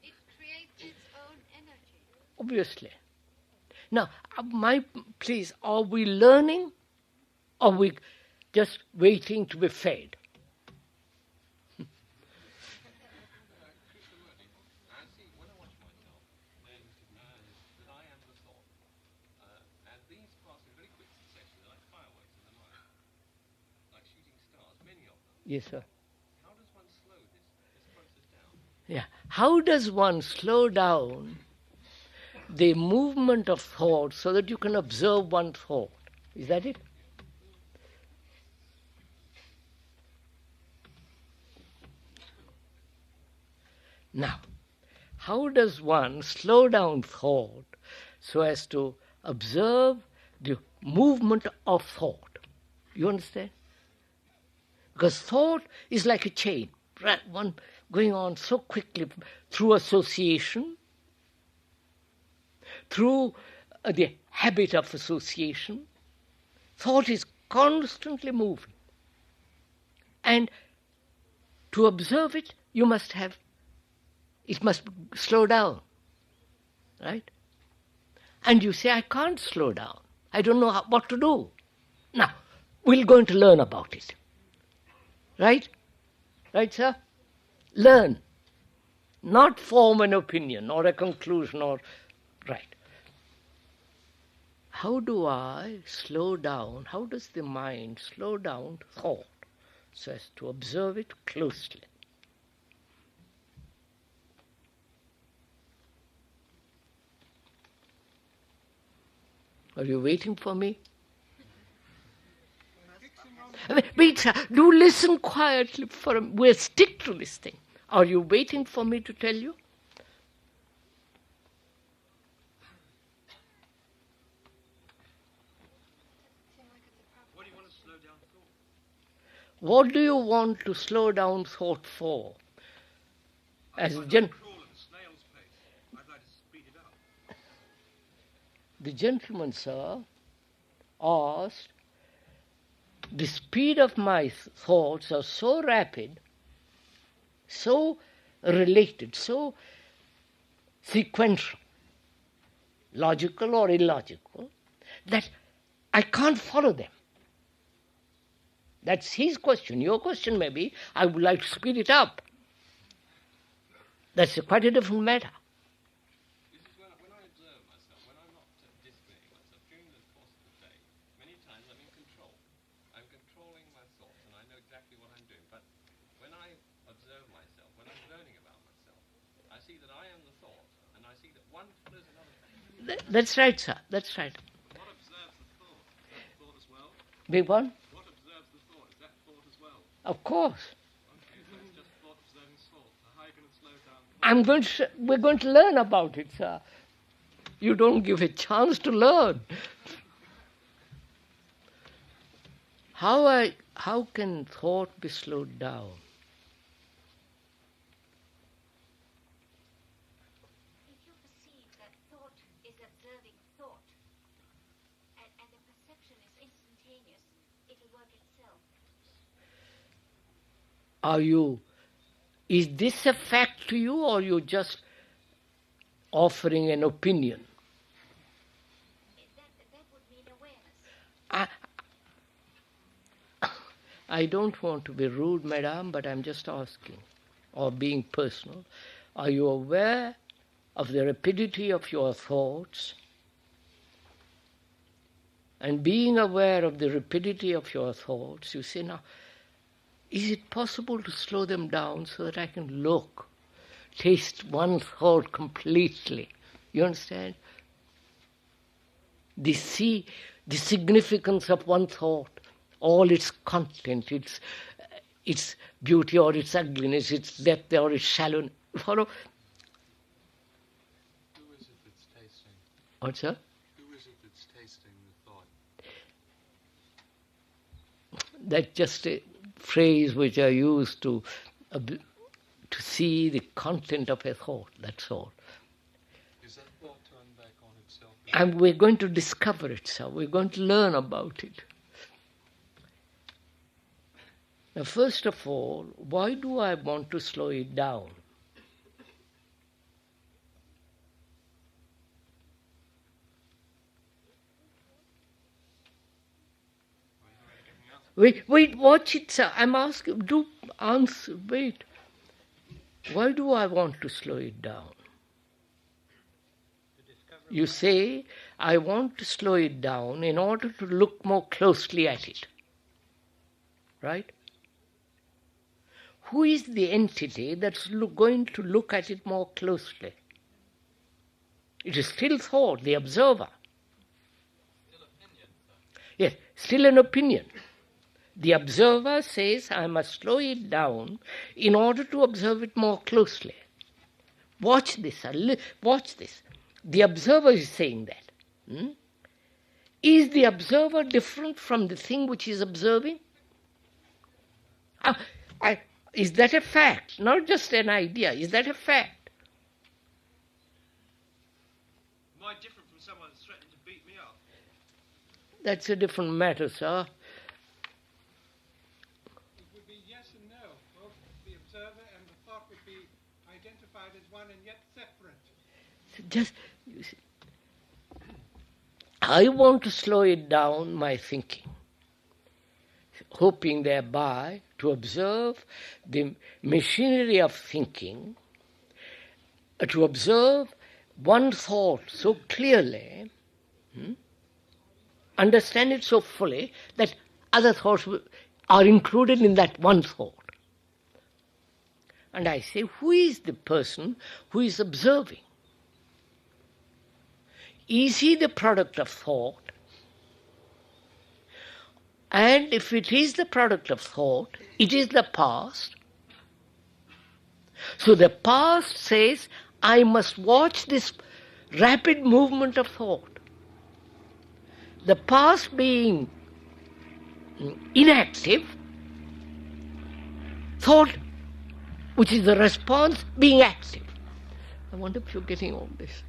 [SPEAKER 4] It creates its own energy.
[SPEAKER 2] Obviously. Now, please, are we learning or are we just waiting to be fed?
[SPEAKER 7] I see, when I watch myself, then that I am the thought. And these pass in very quick succession, like fireworks in the mind. Like shooting stars, many of them.
[SPEAKER 2] Yes, sir.
[SPEAKER 7] How does one slow this process down?
[SPEAKER 2] Yeah. How does one slow down the movement of thought so that you can observe one thought? Is that it? Now, how does one slow down thought so as to observe the movement of thought? You understand? Because thought is like a chain, right? One going on so quickly through association, through the habit of association. Thought is constantly moving. And to observe it, it must slow down, right? And you say, I can't slow down. I don't know what to do. Now, we're going to learn about it. Right? Right, sir? Learn. Not form an opinion or a conclusion or... Right. How do I slow down? How does the mind slow down thought so as to observe it closely? Are you waiting for me? Wait, sir, do listen quietly for a minute. We'll stick to this thing. Are you waiting for me to tell you?
[SPEAKER 8] What do you want to slow down for?
[SPEAKER 2] What do you want to slow down thought for? As
[SPEAKER 8] I'd like to crawl at a snail's pace. I'd like to speed it up.
[SPEAKER 2] the gentleman, sir, asked, the speed of my thoughts are so rapid, so related, so sequential, logical or illogical, that I can't follow them. That's his question. Your question may be, I would like to speed it up. That's quite a different matter.
[SPEAKER 7] This is when I observe myself, when I'm not displaying myself during the course of the day, many times I'm in control. I'm controlling my thoughts and I know exactly what I'm doing. But when I observe myself, when I'm learning about myself, I see that I am the thought and I see that one follows another.
[SPEAKER 2] That's right, sir. That's right.
[SPEAKER 7] What observes the thought? Is that thought as well?
[SPEAKER 2] Big one?
[SPEAKER 7] What observes the thought? Is that thought as well?
[SPEAKER 2] Of course.
[SPEAKER 7] Okay, so it's just thought observing thought. So how are you going to slow down?
[SPEAKER 2] We're going to learn about it, sir. You don't give a chance to learn. How can thought be slowed down?
[SPEAKER 4] If you perceive that thought is observing thought, and the perception is instantaneous, it will work itself.
[SPEAKER 2] Is this a fact to you, or you just offering an opinion?
[SPEAKER 4] That would mean awareness.
[SPEAKER 2] I don't want to be rude, madam, but I'm just asking, or being personal. Are you aware of the rapidity of your thoughts? And being aware of the rapidity of your thoughts, you say, now, is it possible to slow them down so that I can look, taste one thought completely? You understand? See the significance of one thought, all its content, its beauty or its ugliness, its depth or its shallowness. Follow?
[SPEAKER 13] Who is it that's tasting?
[SPEAKER 2] What, sir?
[SPEAKER 13] Who is it that's tasting the thought?
[SPEAKER 2] That's just a phrase which I use to see the content of a thought, that's all.
[SPEAKER 13] Is that thought turned back on itself?
[SPEAKER 2] And we're going to discover it, sir. We're going to learn about it. Now, first of all, why do I want to slow it down? Wait, watch it, sir. I'm asking, do answer, wait. Why do I want to slow it down? You say, I want to slow it down in order to look more closely at it. Right? Who is the entity that's going to look at it more closely? It is still thought, the observer.
[SPEAKER 13] Still opinion, sir.
[SPEAKER 2] Yes, still an opinion. The observer says, I must slow it down in order to observe it more closely. Watch this, sir. Watch this. The observer is saying that. Is the observer different from the thing which is observing? Is that a fact? Not just an idea. Is that a fact?
[SPEAKER 8] Am I different from someone who's threatening to beat me up?
[SPEAKER 2] That's a different matter, sir.
[SPEAKER 10] It would be yes and no. Both the observer and the thought would be identified as one and yet separate.
[SPEAKER 2] Just, you see, I want to slow it down, my thinking, hoping thereby to observe the machinery of thinking, to observe one thought so clearly, understand it so fully that other thoughts are included in that one thought. And I say, who is the person who is observing? Is he the product of thought? And if it is the product of thought, it is the past. So the past says, I must watch this rapid movement of thought. The past being inactive, thought, which is the response, being active. I wonder if you're getting all this.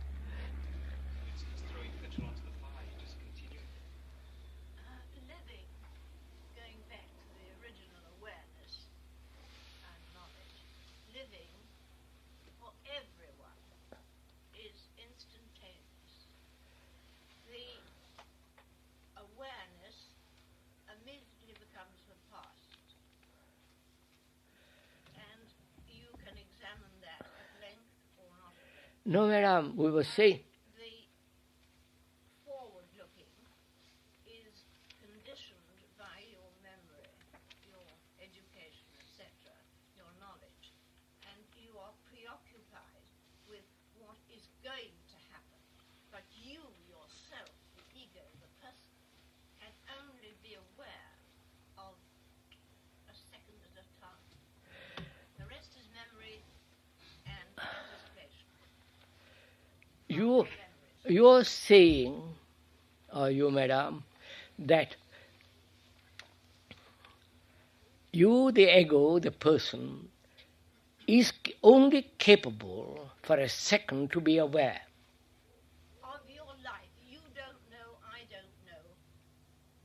[SPEAKER 5] Living, going back to the original awareness and knowledge, living for everyone is instantaneous. The awareness immediately becomes the past. And you can examine that at length or not at length.
[SPEAKER 2] No, madam, we were saying.
[SPEAKER 5] The forward-looking is conditioned by your memory, your education, etc., your knowledge, and you are preoccupied with what is going to happen. But
[SPEAKER 2] you're saying, or you, madam, that you, the ego, the person, is only capable for a second to be aware.
[SPEAKER 5] Of your life, you don't know, I don't know,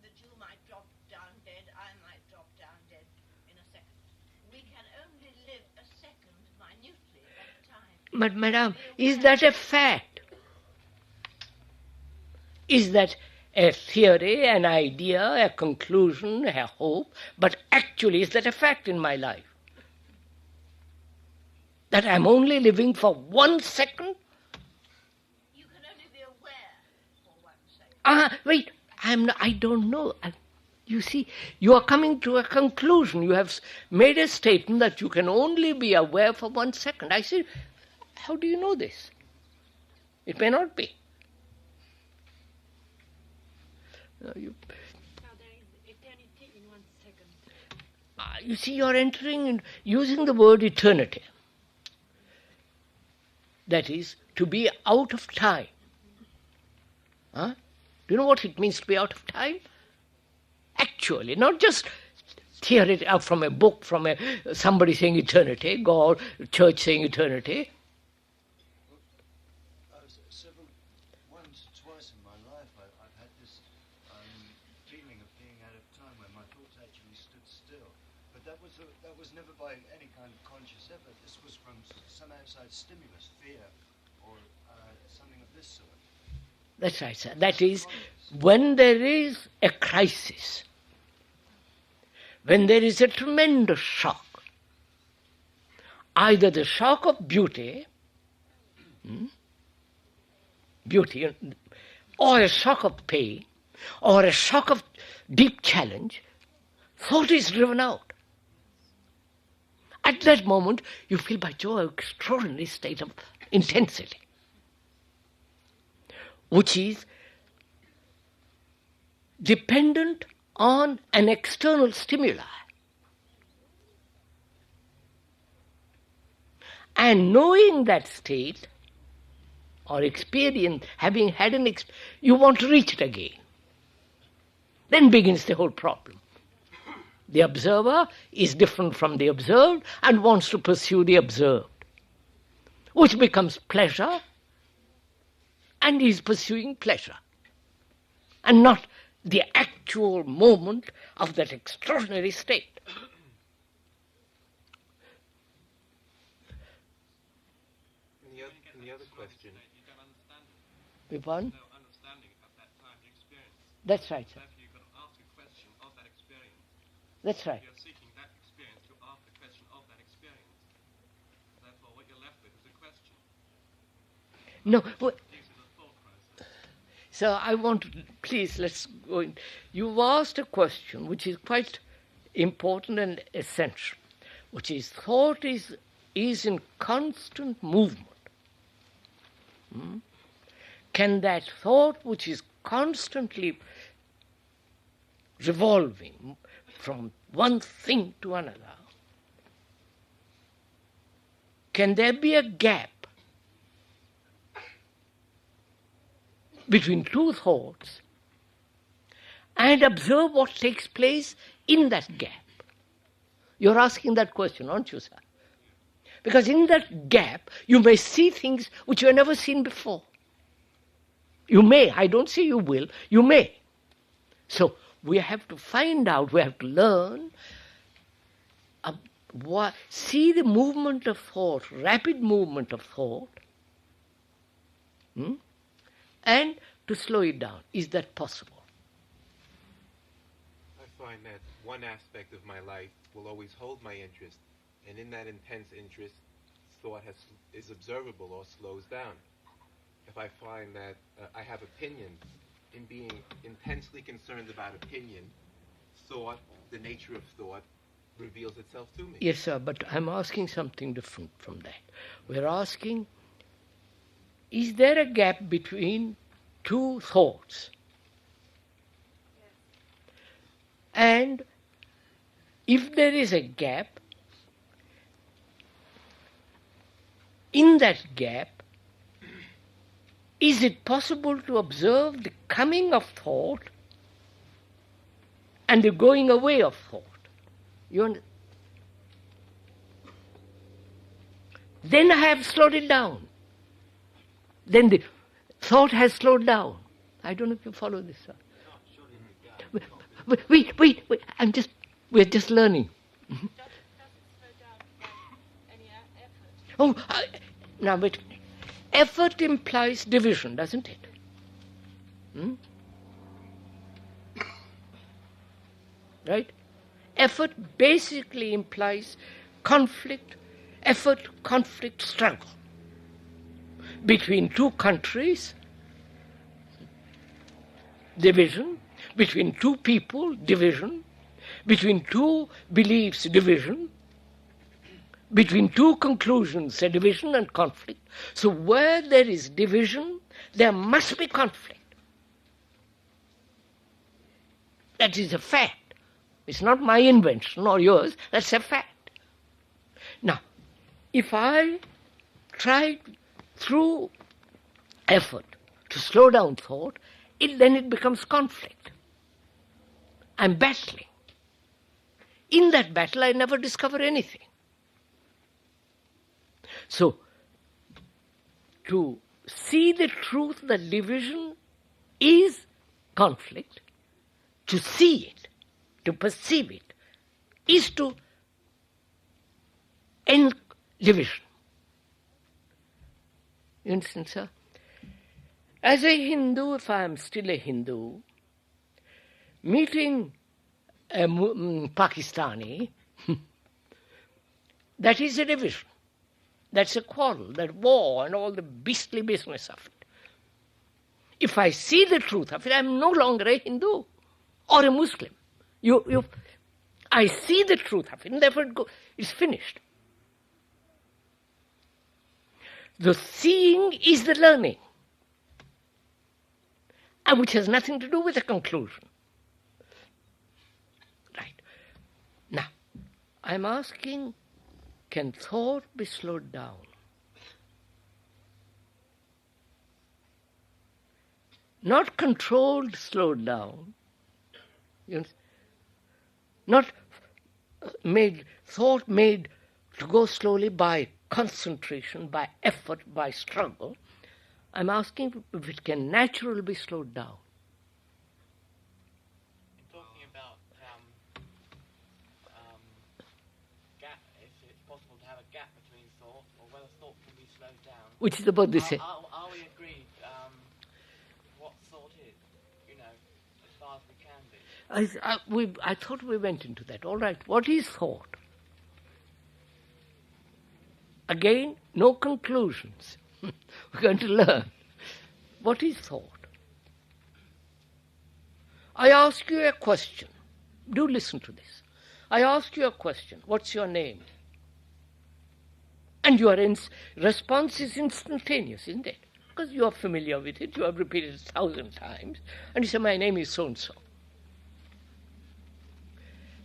[SPEAKER 5] that you might drop down dead, I might drop down dead in a second. We can only live a second minutely at a time.
[SPEAKER 2] But madam, is that a fact? Is that a theory, an idea, a conclusion, a hope? But actually, is that a fact in my life? That I'm only living for 1 second?
[SPEAKER 5] You can only be aware for 1 second.
[SPEAKER 2] Wait, I don't know. You see, you are coming to a conclusion. You have made a statement that you can only be aware for 1 second. I say, how do you know this? It may not be.
[SPEAKER 4] Now there is eternity in 1 second.
[SPEAKER 2] You see, you're entering, using the word eternity. That is, to be out of time. Do you know what it means to be out of time? Actually, not just theory out from a book, from somebody saying eternity, God, church saying eternity.
[SPEAKER 6] Once, twice in my life, I've had this feeling of being out of time where my thoughts actually stood still. But that was never by any kind of conscious effort. This was from some outside stimulus, fear, or something of this sort.
[SPEAKER 2] That's right, sir. That is, when there is a crisis, when there is a tremendous shock, either the shock of beauty, or a shock of pain, or a shock of deep challenge, thought is driven out. At that moment, you feel by joy an extraordinary state of intensity, which is dependent on an external stimuli. And knowing that state, or experience, having had you want to reach it again. Then begins the whole problem. The observer is different from the observed and wants to pursue the observed, which becomes pleasure, and he is pursuing pleasure, and not the actual moment of that extraordinary state.
[SPEAKER 11] And the other question.
[SPEAKER 13] You don't understand it.
[SPEAKER 2] Pardon?
[SPEAKER 13] No understanding of that time experience.
[SPEAKER 2] That's right, sir.
[SPEAKER 13] Therefore, you've got to ask a question of that experience.
[SPEAKER 2] That's right.
[SPEAKER 13] You're seeking that experience, you ask the question of that experience. Therefore, what you're left with is a question.
[SPEAKER 2] No.
[SPEAKER 13] This is a thought process.
[SPEAKER 2] So I want to, please, let's go in. You've asked a question which is quite important and essential, which is thought is in constant movement. Can that thought, which is constantly revolving from one thing to another, can there be a gap between two thoughts and observe what takes place in that gap? You're asking that question, aren't you, sir? Because in that gap, you may see things which you have never seen before. You may, I don't say you will, you may. So we have to find out, we have to learn, see the movement of thought, rapid movement of thought, and to slow it down. Is that possible?
[SPEAKER 11] I find that one aspect of my life will always hold my interest, and in that intense interest, thought is observable or slows down. If I find that I have opinion, in being intensely concerned about opinion, thought, the nature of thought, reveals itself to me.
[SPEAKER 2] Yes, sir, but I'm asking something different from that. We're asking, is there a gap between two thoughts? And if there is a gap, in that gap, is it possible to observe the coming of thought and the going away of thought? Then I have slowed it down. Then the thought has slowed down. I don't know if you follow this. Wait. We're just learning. Now wait. Effort implies division, doesn't it? Right? Effort basically implies conflict, struggle between two countries, division, between two people, division, between two beliefs, division, between two conclusions, a division and conflict. So where there is division, there must be conflict. That is a fact. It's not my invention or yours, that's a fact. Now, if I try through effort to slow down thought, then it becomes conflict. I'm battling. In that battle, I never discover anything. So, to see the truth that division is conflict, to see it, to perceive it, is to end division. You understand, sir? As a Hindu, if I am still a Hindu, meeting a Pakistani, that is a division. That's a quarrel, that war and all the beastly business of it. If I see the truth of it, I'm no longer a Hindu or a Muslim. I see the truth of it, and therefore it's finished. The seeing is the learning, and which has nothing to do with the conclusion. Right. Now, I'm asking, can thought be slowed down? Not controlled, slowed down. Not thought made to go slowly by concentration, by effort, by struggle. I'm asking if it can naturally be slowed down.
[SPEAKER 9] You're talking about gap, if it's possible to have a gap between thought, or whether thought can be slowed down.
[SPEAKER 2] Which is about the same.
[SPEAKER 9] Are we agreed what thought is, as far as we can be?
[SPEAKER 2] I thought we went into that. All right, what is thought? Again, no conclusions. We're going to learn. What is thought? I ask you a question. Do listen to this. I ask you a question. What's your name? And your response is instantaneous, isn't it? Because you are familiar with it. You have repeated it 1,000 times. And you say, my name is so-and-so.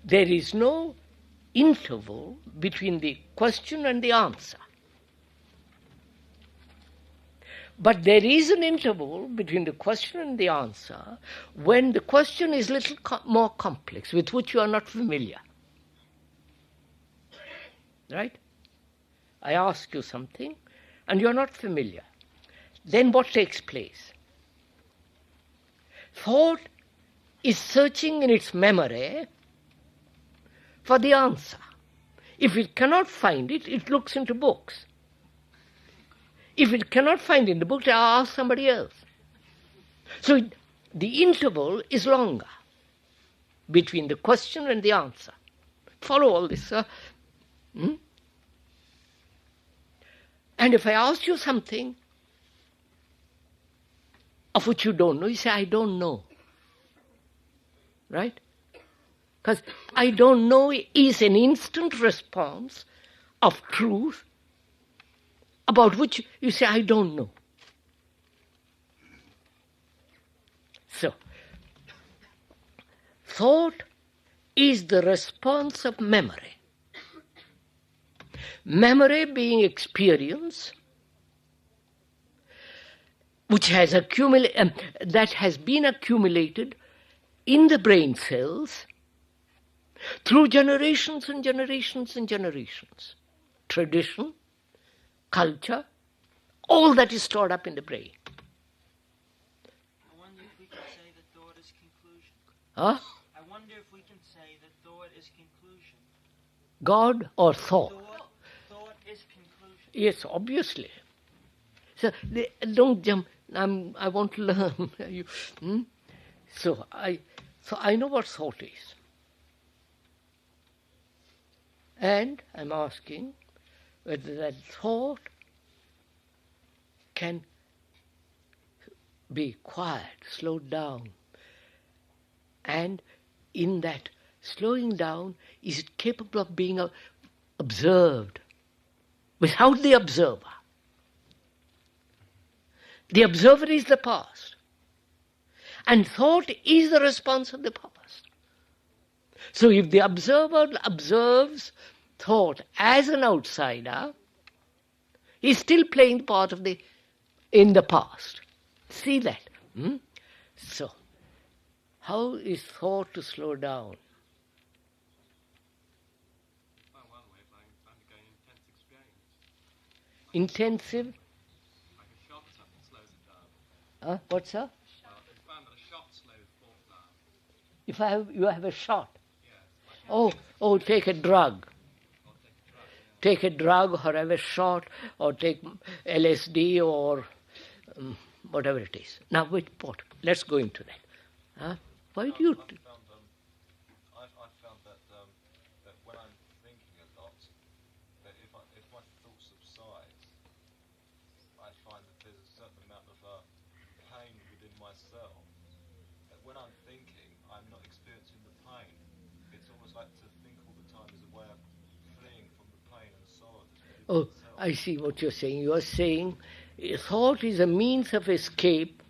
[SPEAKER 2] There is no interval between the question and the answer. But there is an interval between the question and the answer when the question is a little more complex, with which you are not familiar. Right? I ask you something, and you are not familiar. Then what takes place? Thought is searching in its memory for the answer. If it cannot find it, it looks into books. If it cannot find in the book, I'll ask somebody else. So the interval is longer between the question and the answer. Follow all this, sir? And if I ask you something of which you don't know, you say, I don't know. Right? Because I don't know is an instant response of truth about which you say, I don't know. So, thought is the response of memory. Memory being experience, which has that has been accumulated in the brain cells through generations and generations and generations. Tradition, culture, all that is stored up in the brain.
[SPEAKER 14] I wonder if we can say that thought is conclusion.
[SPEAKER 2] Huh?
[SPEAKER 14] I wonder if we can say that thought is conclusion.
[SPEAKER 2] God or thought?
[SPEAKER 14] Thought is conclusion.
[SPEAKER 2] Yes, obviously. So don't jump. I want to learn. So I know what thought is. And I'm asking whether that thought can be quiet, slowed down. And in that slowing down, is it capable of being observed without the observer? The observer is the past. And thought is the response of the past. So if the observer observes thought as an outsider, he's still playing the part in the past. See that? So, how is thought to slow down?
[SPEAKER 13] Well, one way is undergoing intense experience.
[SPEAKER 2] Intensive?
[SPEAKER 13] Like a shock slows it down.
[SPEAKER 2] What's that?
[SPEAKER 13] It's found that a shock slows thought down.
[SPEAKER 2] If you have a shot.
[SPEAKER 13] Yes.
[SPEAKER 2] Oh, take a drug. Take a drug or have a shot or take LSD or whatever it is. Now wait, let's go into that. Why do you...
[SPEAKER 7] I've found that when I'm thinking a lot, that if my thoughts subside, I find that there's a certain amount of pain within myself. That when I'm thinking, I'm not experiencing the pain. It's almost like to think all the time is a way of fleeing from the pain and sorrow that's within
[SPEAKER 2] Oh,
[SPEAKER 7] myself.
[SPEAKER 2] I see what you're saying. You are saying thought is a means of escape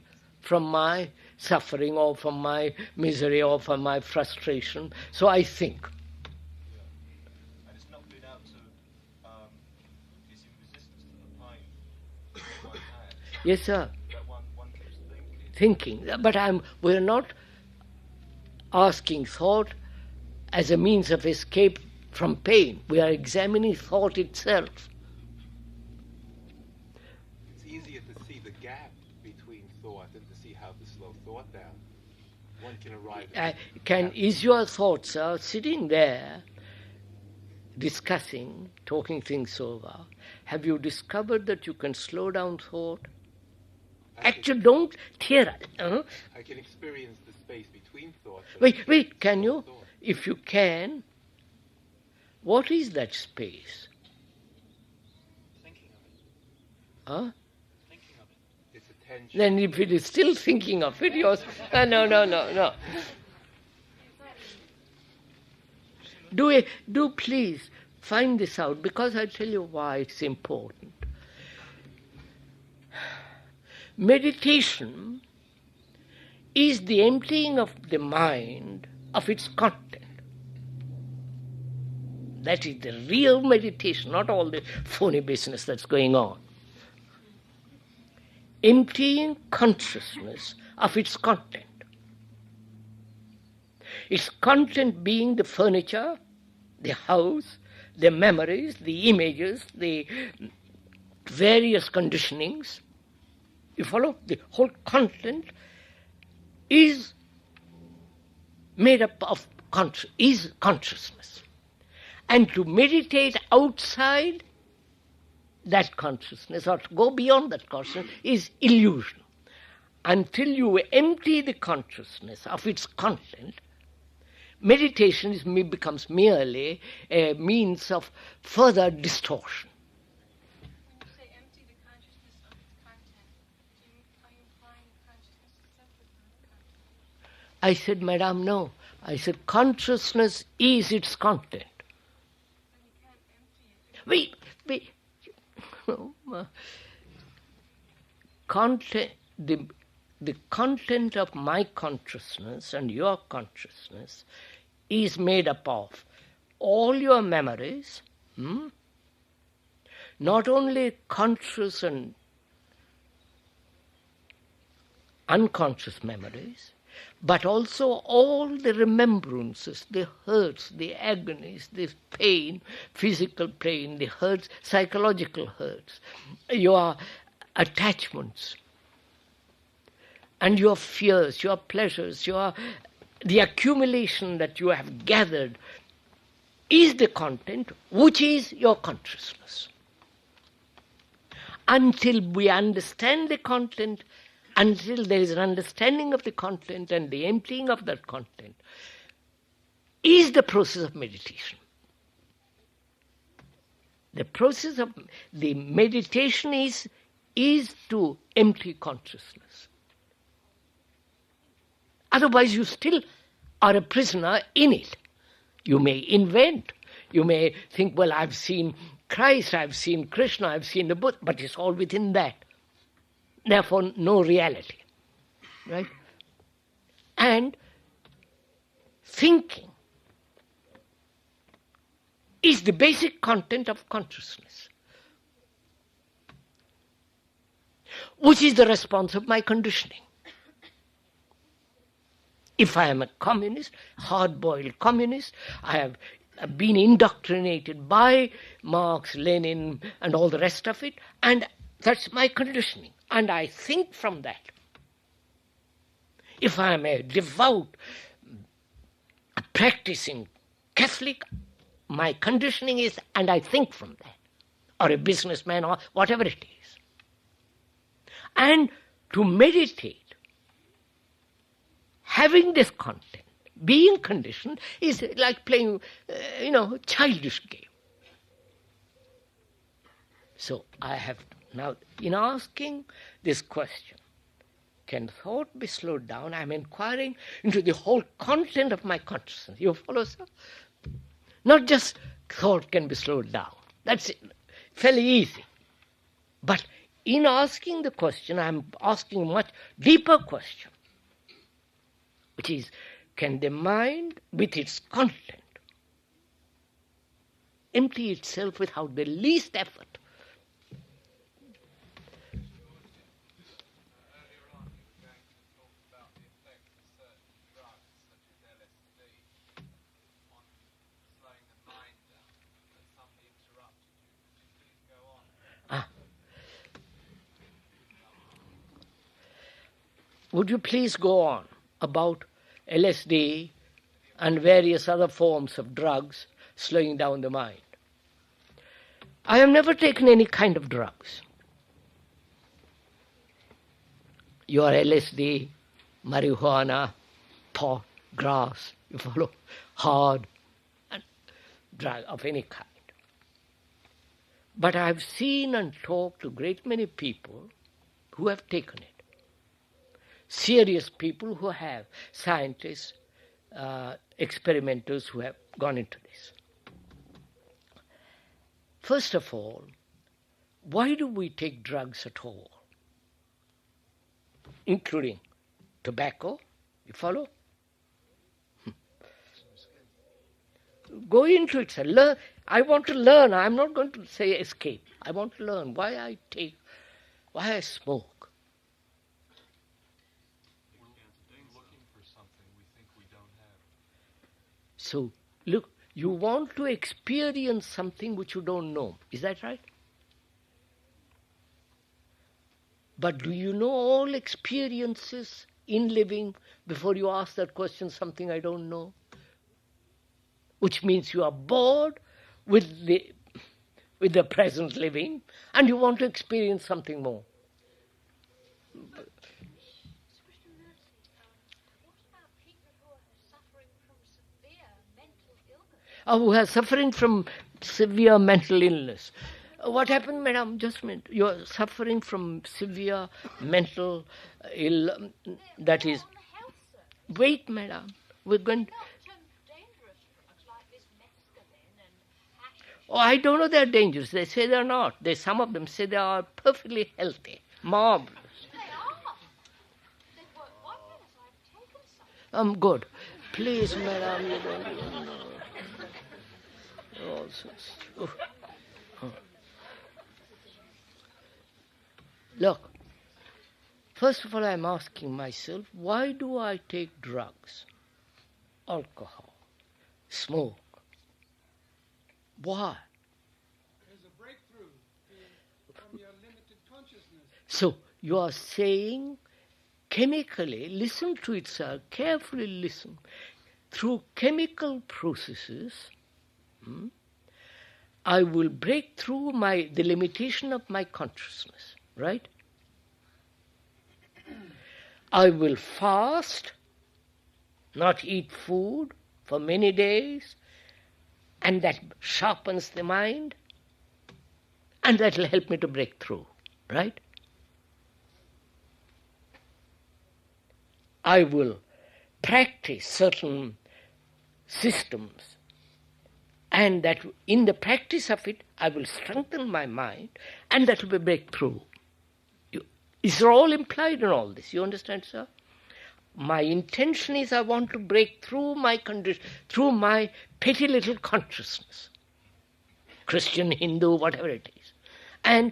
[SPEAKER 2] from my suffering or from my misery or from my frustration. So I think.
[SPEAKER 7] Yeah. And it's not being able to, it's in resistance to the pain that one has.
[SPEAKER 2] Yes, sir.
[SPEAKER 7] That one keeps
[SPEAKER 2] Thinking. But we're not asking thought as a means of escape from pain. We are examining thought itself.
[SPEAKER 11] It's easier to see the gap between thought and to see how to slow thought down. One can arrive at
[SPEAKER 2] Is your thought, sir, sitting there, discussing, talking things over, have you discovered that you can slow down thought? Actually, don't tear it.
[SPEAKER 11] I can experience the space between thoughts.
[SPEAKER 2] Wait, can you? If you can, what is that space?
[SPEAKER 9] Thinking of it. Thinking of it.
[SPEAKER 11] It's attention.
[SPEAKER 2] Then if it is still thinking of it, you're... No. Do please find this out, because I tell you why it's important. Meditation is the emptying of the mind of its content. That is the real meditation, not all the phony business that's going on. Emptying consciousness of its content. Its content being the furniture, the house, the memories, the images, the various conditionings. You follow? The whole content is made up of consciousness. And to meditate outside that consciousness, or to go beyond that consciousness, is illusion. Until you empty the consciousness of its content, meditation becomes merely a means of further distortion.
[SPEAKER 4] When you say empty the consciousness of its content, are you implying consciousness is separate from the content?
[SPEAKER 2] I said, Madam, no. I said, consciousness is its content. Wait. The content of my consciousness and your consciousness is made up of all your memories, not only conscious and unconscious memories, but also all the remembrances, the hurts, the agonies, the pain, physical pain, the hurts, psychological hurts, your attachments, and your fears, your pleasures, the accumulation that you have gathered is the content, which is your consciousness. Until we understand the content, until there is an understanding of the content and the emptying of that content, is the process of meditation. The process of the meditation is to empty consciousness. Otherwise you still are a prisoner in it. You may invent, you may think, well, I've seen Christ, I've seen Krishna, I've seen the Buddha, but it's all within that. Therefore, no reality. Right? And thinking is the basic content of consciousness, which is the response of my conditioning. If I am a communist, hard-boiled communist, I have been indoctrinated by Marx, Lenin, and all the rest of it, and that's my conditioning, and I think from that. If I am a devout, practicing Catholic, my conditioning is, and I think from that, or a businessman, or whatever it is. And to meditate, having this content, being conditioned, is like playing, childish game. So I have now, in asking this question, can thought be slowed down? I'm inquiring into the whole content of my consciousness. You follow, sir? Not just thought can be slowed down. That's fairly easy. But in asking the question, I'm asking a much deeper question, which is, can the mind, with its content, empty itself without the least effort? Would you please go on about LSD and various other forms of drugs slowing down the mind? I have never taken any kind of drugs. Your LSD, marijuana, pot, grass, you follow, hard, and drug of any kind. But I have seen and talked to a great many people who have taken it. Serious people who have, scientists, experimenters who have gone into this. First of all, why do we take drugs at all? Including tobacco, you follow? Go into it, sir. Learn. I want to learn. I'm not going to say escape. I want to learn why I smoke. So, look, you want to experience something which you don't know. Is that right? But do you know all experiences in living before you ask that question, something I don't know? Which means you are bored with the present living and you want to experience something more. Who are suffering from severe mental illness. What happened, madam? Just a minute. You are suffering from severe mental that is... Wait, madam. We're going... Oh, I don't know they're dangerous. They say they're not. Some of them say they are perfectly healthy. Marvelous.
[SPEAKER 4] They are. They've worked wonders. I've taken some.
[SPEAKER 2] Good. Please, madam, you don't even know. Look, First of all, I'm asking myself, why do I take drugs, alcohol, smoke? Why?
[SPEAKER 10] There's a breakthrough from your limited consciousness.
[SPEAKER 2] So you are saying, chemically, listen to it, sir, carefully listen. Through chemical processes, I will break through the limitation of my consciousness, right? I will fast, not eat food for many days, and that sharpens the mind, and that will help me to break through, right? I will practice certain systems, and that in the practice of it, I will strengthen my mind, and that will be breakthrough. It's all implied in all this. You understand, sir? My intention is I want to break through my condition, through my petty little consciousness, Christian, Hindu, whatever it is, and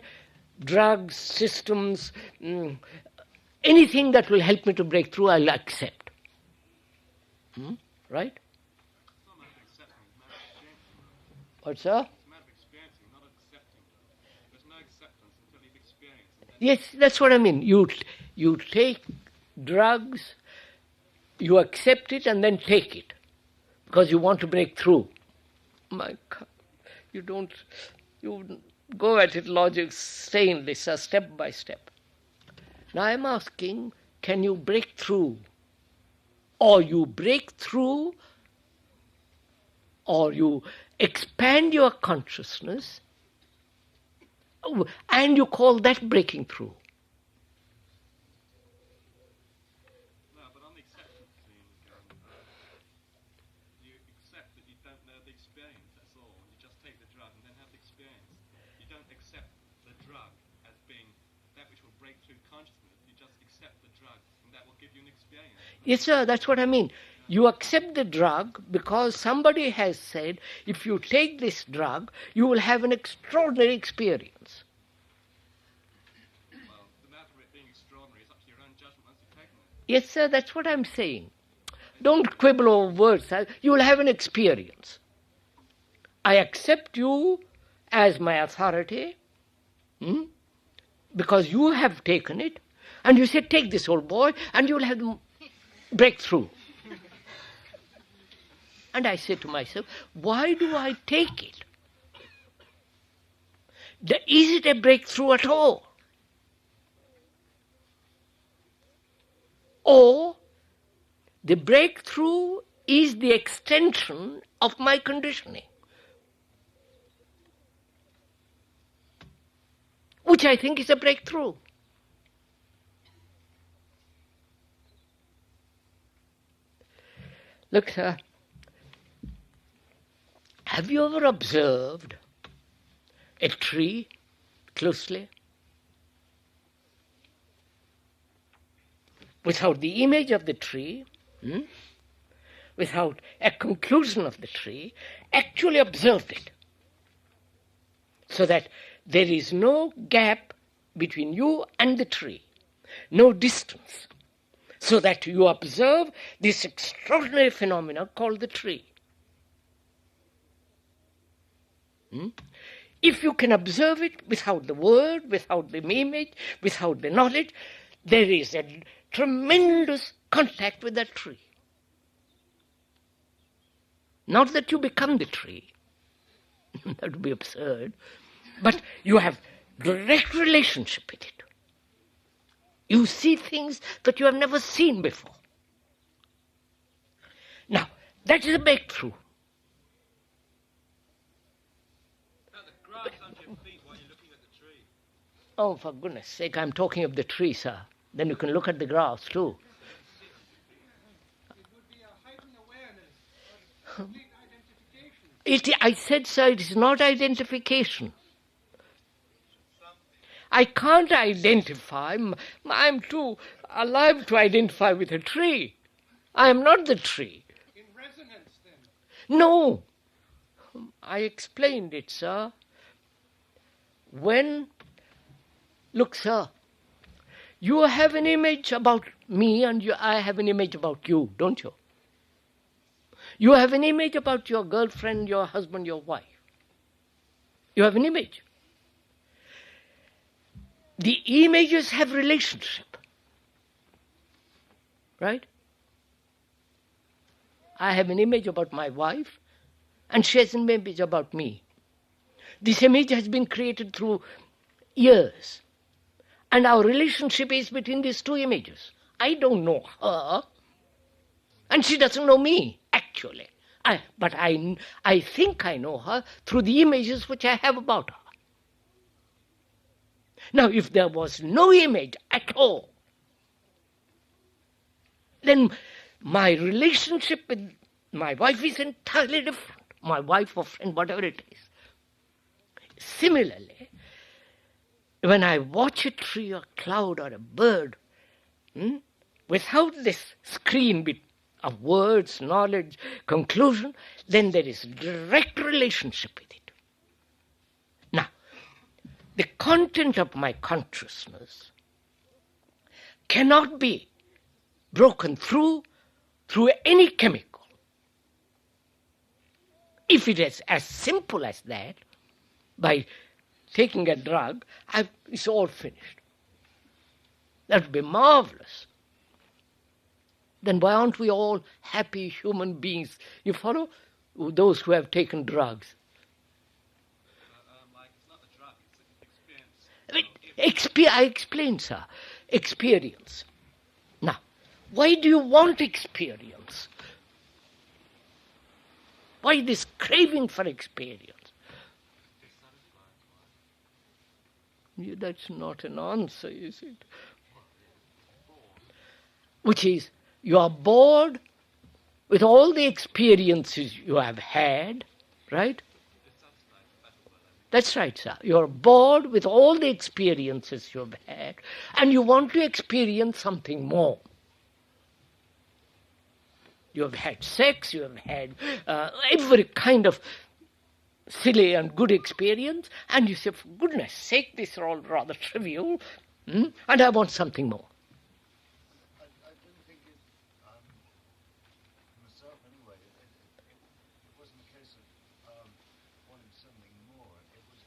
[SPEAKER 2] drugs, systems, anything that will help me to break through, I'll accept. Right? What's that?
[SPEAKER 13] It's a matter of experiencing, not accepting. There's no acceptance until you've experienced.
[SPEAKER 2] Yes, that's what I mean. You take drugs, you accept it and then take it because you want to break through. My God, you go at it logic, saying this step by step. Now I'm asking, can you break through? Or you break through, or you expand your consciousness, and you call that breaking through.
[SPEAKER 13] No, but on the acceptance thing, you accept that you don't know the experience, that's all. You just take the drug and then have the experience. You don't accept the drug as being that which will break through consciousness. You just accept the drug and that will give you an experience.
[SPEAKER 2] Yes, sir, that's what I mean. You accept the drug because somebody has said, if you take this drug, you will have an extraordinary experience.
[SPEAKER 13] Well, the matter of it being extraordinary is up to your own judgment once you've taken it.
[SPEAKER 2] Yes, sir, that's what I'm saying. Don't quibble over words. You will have an experience. I accept you as my authority because you have taken it, and you say, take this old boy, and you will have the breakthrough. And I say to myself, why do I take it? Is it a breakthrough at all? Or the breakthrough is the extension of my conditioning, which I think is a breakthrough. Look, sir, have you ever observed a tree closely? Without the image of the tree, without a conclusion of the tree, actually observed it. So that there is no gap between you and the tree, no distance. So that you observe this extraordinary phenomenon called the tree. If you can observe it without the word, without the image, without the knowledge, there is a tremendous contact with that tree. Not that you become the tree, that would be absurd, but you have direct relationship with it. You see things that you have never seen before. Now, that is a breakthrough. Oh, for goodness sake, I'm talking of the tree, sir. Then you can look at the grass too.
[SPEAKER 10] It would be a heightened awareness of complete identification.
[SPEAKER 2] I said, sir, it is not identification. I can't identify. I'm too alive to identify with a tree. I am not the tree.
[SPEAKER 10] In resonance, then?
[SPEAKER 2] No. I explained it, sir. Look, sir, You have an image about me and I have an image about you, don't you? You have an image about your girlfriend, your husband, your wife. You have an image. The images have relationship. Right? I have an image about my wife and she has an image about me. This image has been created through years. And our relationship is between these two images. I don't know her, and she doesn't know me, actually. But I think I know her through the images which I have about her. Now, if there was no image at all, then my relationship with my wife is entirely different. My wife or friend, whatever it is. Similarly, when I watch a tree or cloud or a bird, without this screen of words, knowledge, conclusion, then there is direct relationship with it. Now, the content of my consciousness cannot be broken through any chemical. If it is as simple as that, by taking a drug, it's all finished. That would be marvelous. Then why aren't we all happy human beings? You follow? Those who have taken drugs.
[SPEAKER 13] It's not a drug, it's an experience.
[SPEAKER 2] I explained, sir. Experience. Now, why do you want experience? Why this craving for experience? That's not an answer, is it? Which is, you are bored with all the experiences you have had, right? That's right, sir. You're bored with all the experiences you've had, and you want to experience something more. You have had sex, you have had every kind of silly and good experience, and you say, for goodness sake, these are all rather trivial, and I want something more.
[SPEAKER 6] I didn't think it, myself anyway, it wasn't a case of wanting something more. It was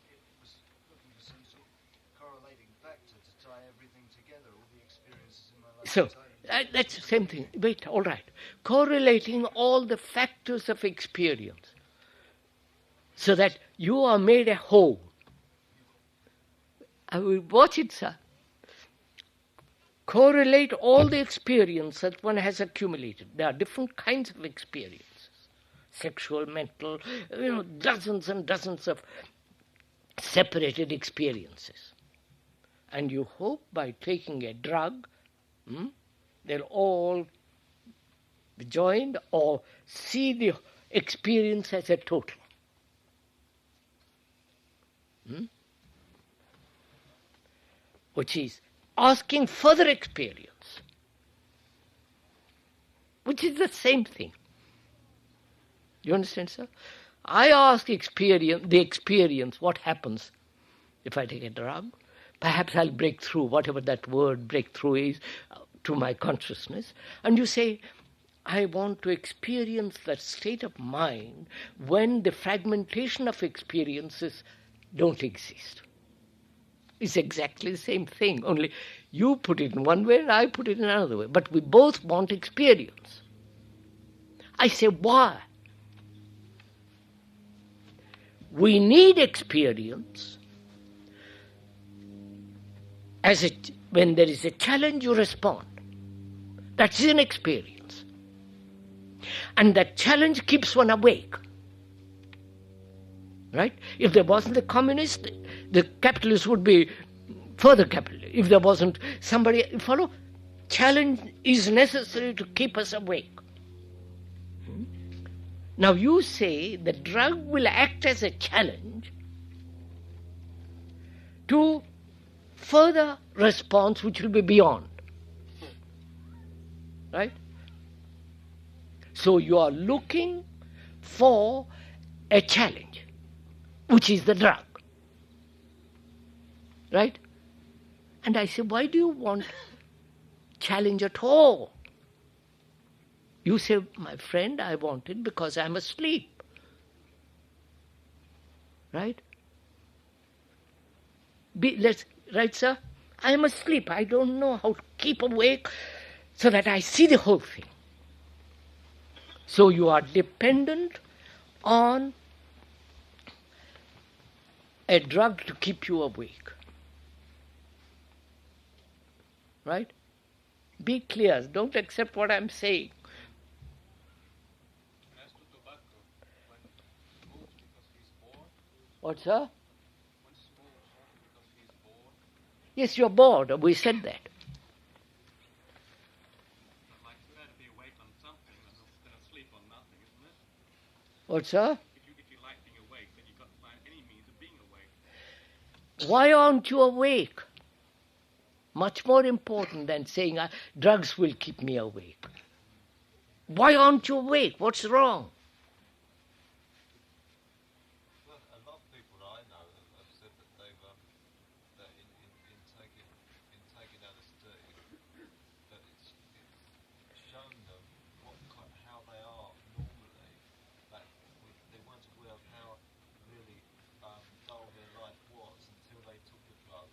[SPEAKER 6] looking for some sort of correlating factor to tie everything together, all the experiences in my life.
[SPEAKER 2] So, that's the same thing. Wait, all right. Correlating all the factors of experience, so that you are made a whole. I will watch it, sir. Correlate all the experience that one has accumulated. There are different kinds of experiences. Sexual, mental, dozens and dozens of separated experiences. And you hope by taking a drug, they'll all be joined or see the experience as a total. Which is asking further experience, which is the same thing. You understand, sir? I ask the experience, what happens if I take a drug? Perhaps I'll break through, whatever that word breakthrough is, to my consciousness. And you say, I want to experience that state of mind when the fragmentation of experiences don't exist. It's exactly the same thing, only you put it in one way and I put it in another way. But we both want experience. I say, why? We need experience. When there is a challenge, you respond. That's an experience. And that challenge keeps one awake. Right? If there wasn't the communist, the capitalist would be further capitalist. If there wasn't somebody, follow? Challenge is necessary to keep us awake. Now you say the drug will act as a challenge to further response which will be beyond. Right? So you are looking for a challenge, which is the drug. Right? And I say, why do you want challenge at all? You say, my friend, I want it because I'm asleep. Right? Right, sir? I am asleep. I don't know how to keep awake so that I see the whole thing. So you are dependent on a drug to keep you awake. Right? Be clear. Don't accept what I'm saying. What, sir? Yes, you're bored. We said that. What, sir?
[SPEAKER 13] If you like being awake, then you've got to find any means of being awake.
[SPEAKER 2] Why aren't you awake? Much more important than saying drugs will keep me awake. Why aren't you awake? What's wrong?
[SPEAKER 7] Well, a lot of people that I know have said that they've that in taking LSD, that it's shown them how they are normally. That they weren't aware of how really dull their life was until they took the drug,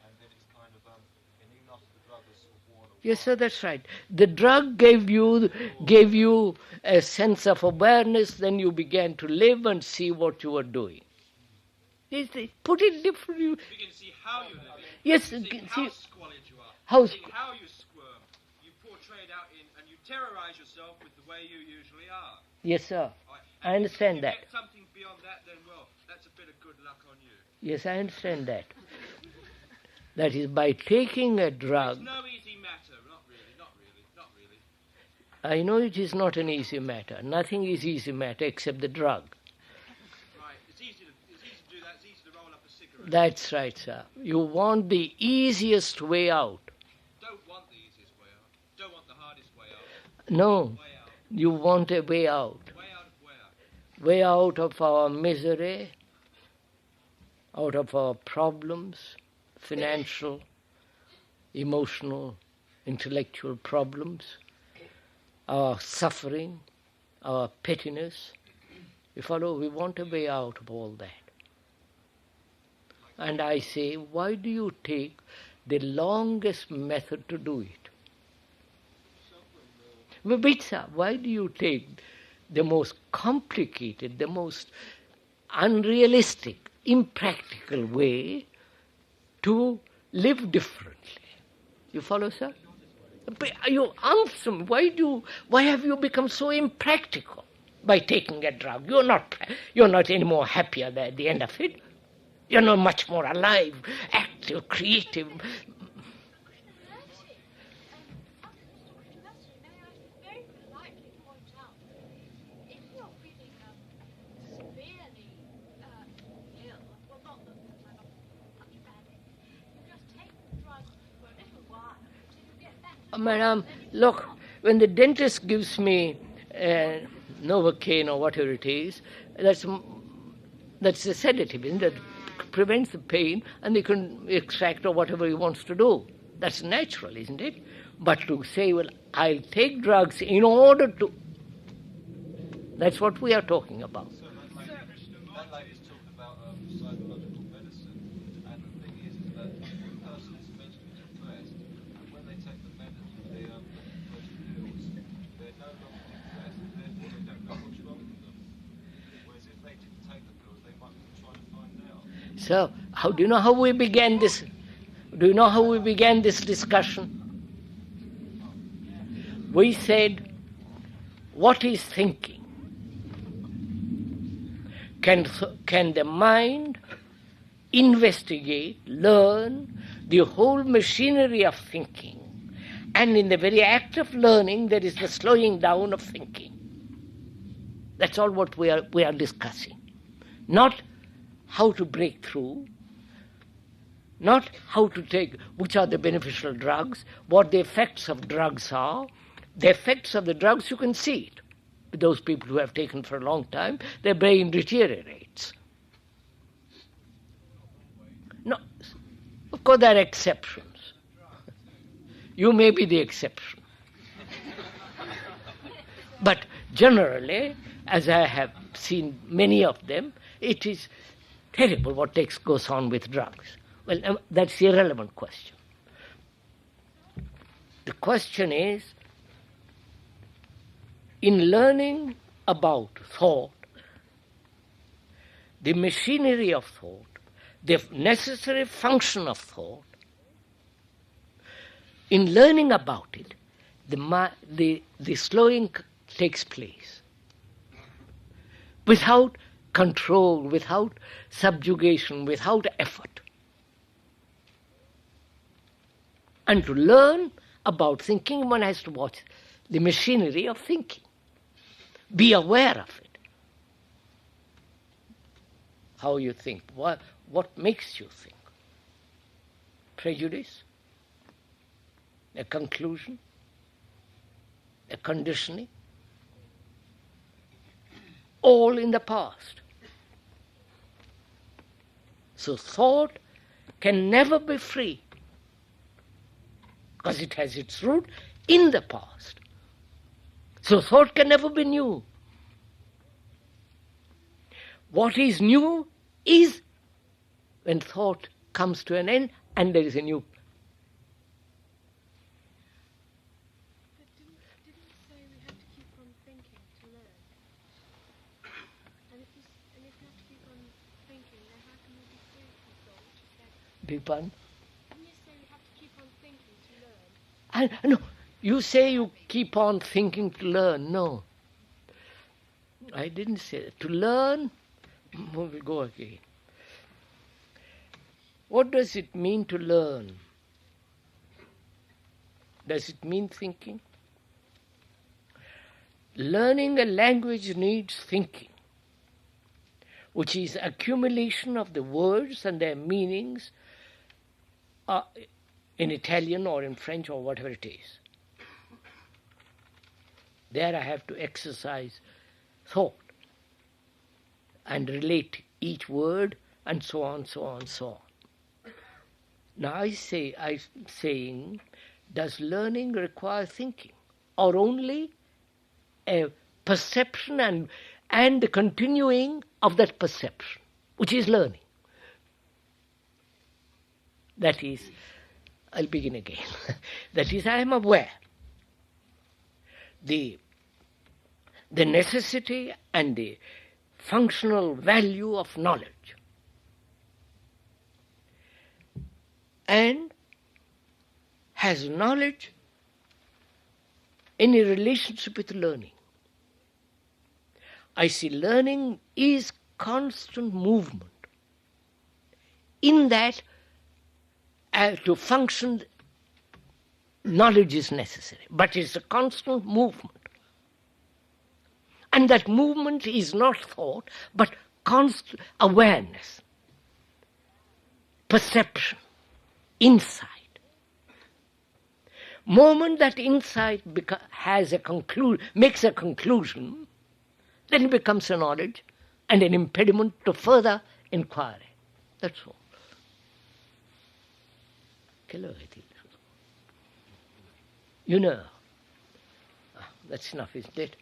[SPEAKER 7] and then it's kind of and even after the drug was worn away.
[SPEAKER 2] Yes, sir, that's right. The drug gave you a sense of awareness, then you began to live and see what you were doing. Put it differently.
[SPEAKER 8] You can see how you live.
[SPEAKER 2] Yes,
[SPEAKER 8] you can see how squalid you are.
[SPEAKER 2] How
[SPEAKER 8] you see how you squirm. You portray it out and you terrorize yourself with the way you usually are.
[SPEAKER 2] Yes, sir.
[SPEAKER 8] Right.
[SPEAKER 2] I understand that.
[SPEAKER 8] If you get something beyond that, then, well, that's a bit of good luck on you.
[SPEAKER 2] Yes, I understand that. That is, by taking a drug...
[SPEAKER 8] It's no easy matter. Not really.
[SPEAKER 2] I know it is not an easy matter. Nothing is easy matter except the drug.
[SPEAKER 8] Right. It's easy to do that. It's easy to roll up a cigarette.
[SPEAKER 2] That's right, sir. You want the easiest way out.
[SPEAKER 8] Don't want the easiest way out. Don't want the hardest way out.
[SPEAKER 2] No. You want a way out.
[SPEAKER 8] Way out of where?
[SPEAKER 2] Way out of our misery, out of our problems, financial, emotional, intellectual problems, our suffering, our pettiness. You follow? We want a way out of all that. And I say, why do you take the longest method to do it? Why do you take the most complicated, the most unrealistic, impractical way to live differently? You follow, sir? You answer me. Why have you become so impractical by taking a drug? You're not any more happier at the end of it. You're not much more alive, active, creative. Madam, look, when the dentist gives me Novocaine or whatever it is, that's a sedative, isn't it? That prevents the pain, and they can extract or whatever he wants to do. That's natural, isn't it? But to say, well, I'll take drugs in order to... That's what we are talking about.
[SPEAKER 7] That lady's talking about psychological medicine, and the thing is that the person is mentally depressed, and when they take the medicine, the pills, they're no longer depressed, therefore they don't know what's wrong with them. Whereas if they didn't take the pills, they might be trying to find out.
[SPEAKER 2] So, do you know how we began this? Do you know how we began this discussion? We said, what is thinking? Can the mind investigate, learn the whole machinery of thinking? And in the very act of learning, there is the slowing down of thinking. That's all what we are discussing. Not how to break through, not how to take, which are the beneficial drugs, what the effects of drugs are. The effects of the drugs, you can see it. With those people who have taken for a long time, their brain deteriorates. No, of course there are exceptions. You may be the exception. But generally, as I have seen many of them, it is terrible what goes on with drugs. Well, that's the irrelevant question. The question is, in learning about thought, the machinery of thought, the necessary function of thought, in learning about it, the slowing takes place. Without control, without subjugation, without effort. And to learn about thinking, one has to watch the machinery of thinking. Be aware of it. How you think, what makes you think? Prejudice? A conclusion? A conditioning? All in the past. So thought can never be free because it has its root in the past. So thought can never be new. What is new is when thought comes to an end and there is a new.
[SPEAKER 15] But didn't you say we have to keep on thinking to learn? And if you have to keep on thinking, then how can we be free from thought?
[SPEAKER 2] Big pardon?
[SPEAKER 15] Didn't you say we have to keep on thinking to learn?
[SPEAKER 2] No, you say you keep on thinking to learn. No. I didn't say that. To learn, we'll go again. What does it mean to learn? Does it mean thinking? Learning a language needs thinking, which is accumulation of the words and their meanings in Italian or in French or whatever it is. There I have to exercise thought and relate each word and so on, so on, so on. Now I'm saying, does learning require thinking or only a perception and the continuing of that perception, which is learning? That is, I'll begin again. That is, I am aware the necessity and the functional value of knowledge. And has knowledge any relationship with learning? I see learning is constant movement. In that, to function, knowledge is necessary, but it's a constant movement. And that movement is not thought, but constant awareness, perception, insight. Moment that insight makes a conclusion, then it becomes a knowledge and an impediment to further inquiry. That's all. You know. That's enough, isn't it?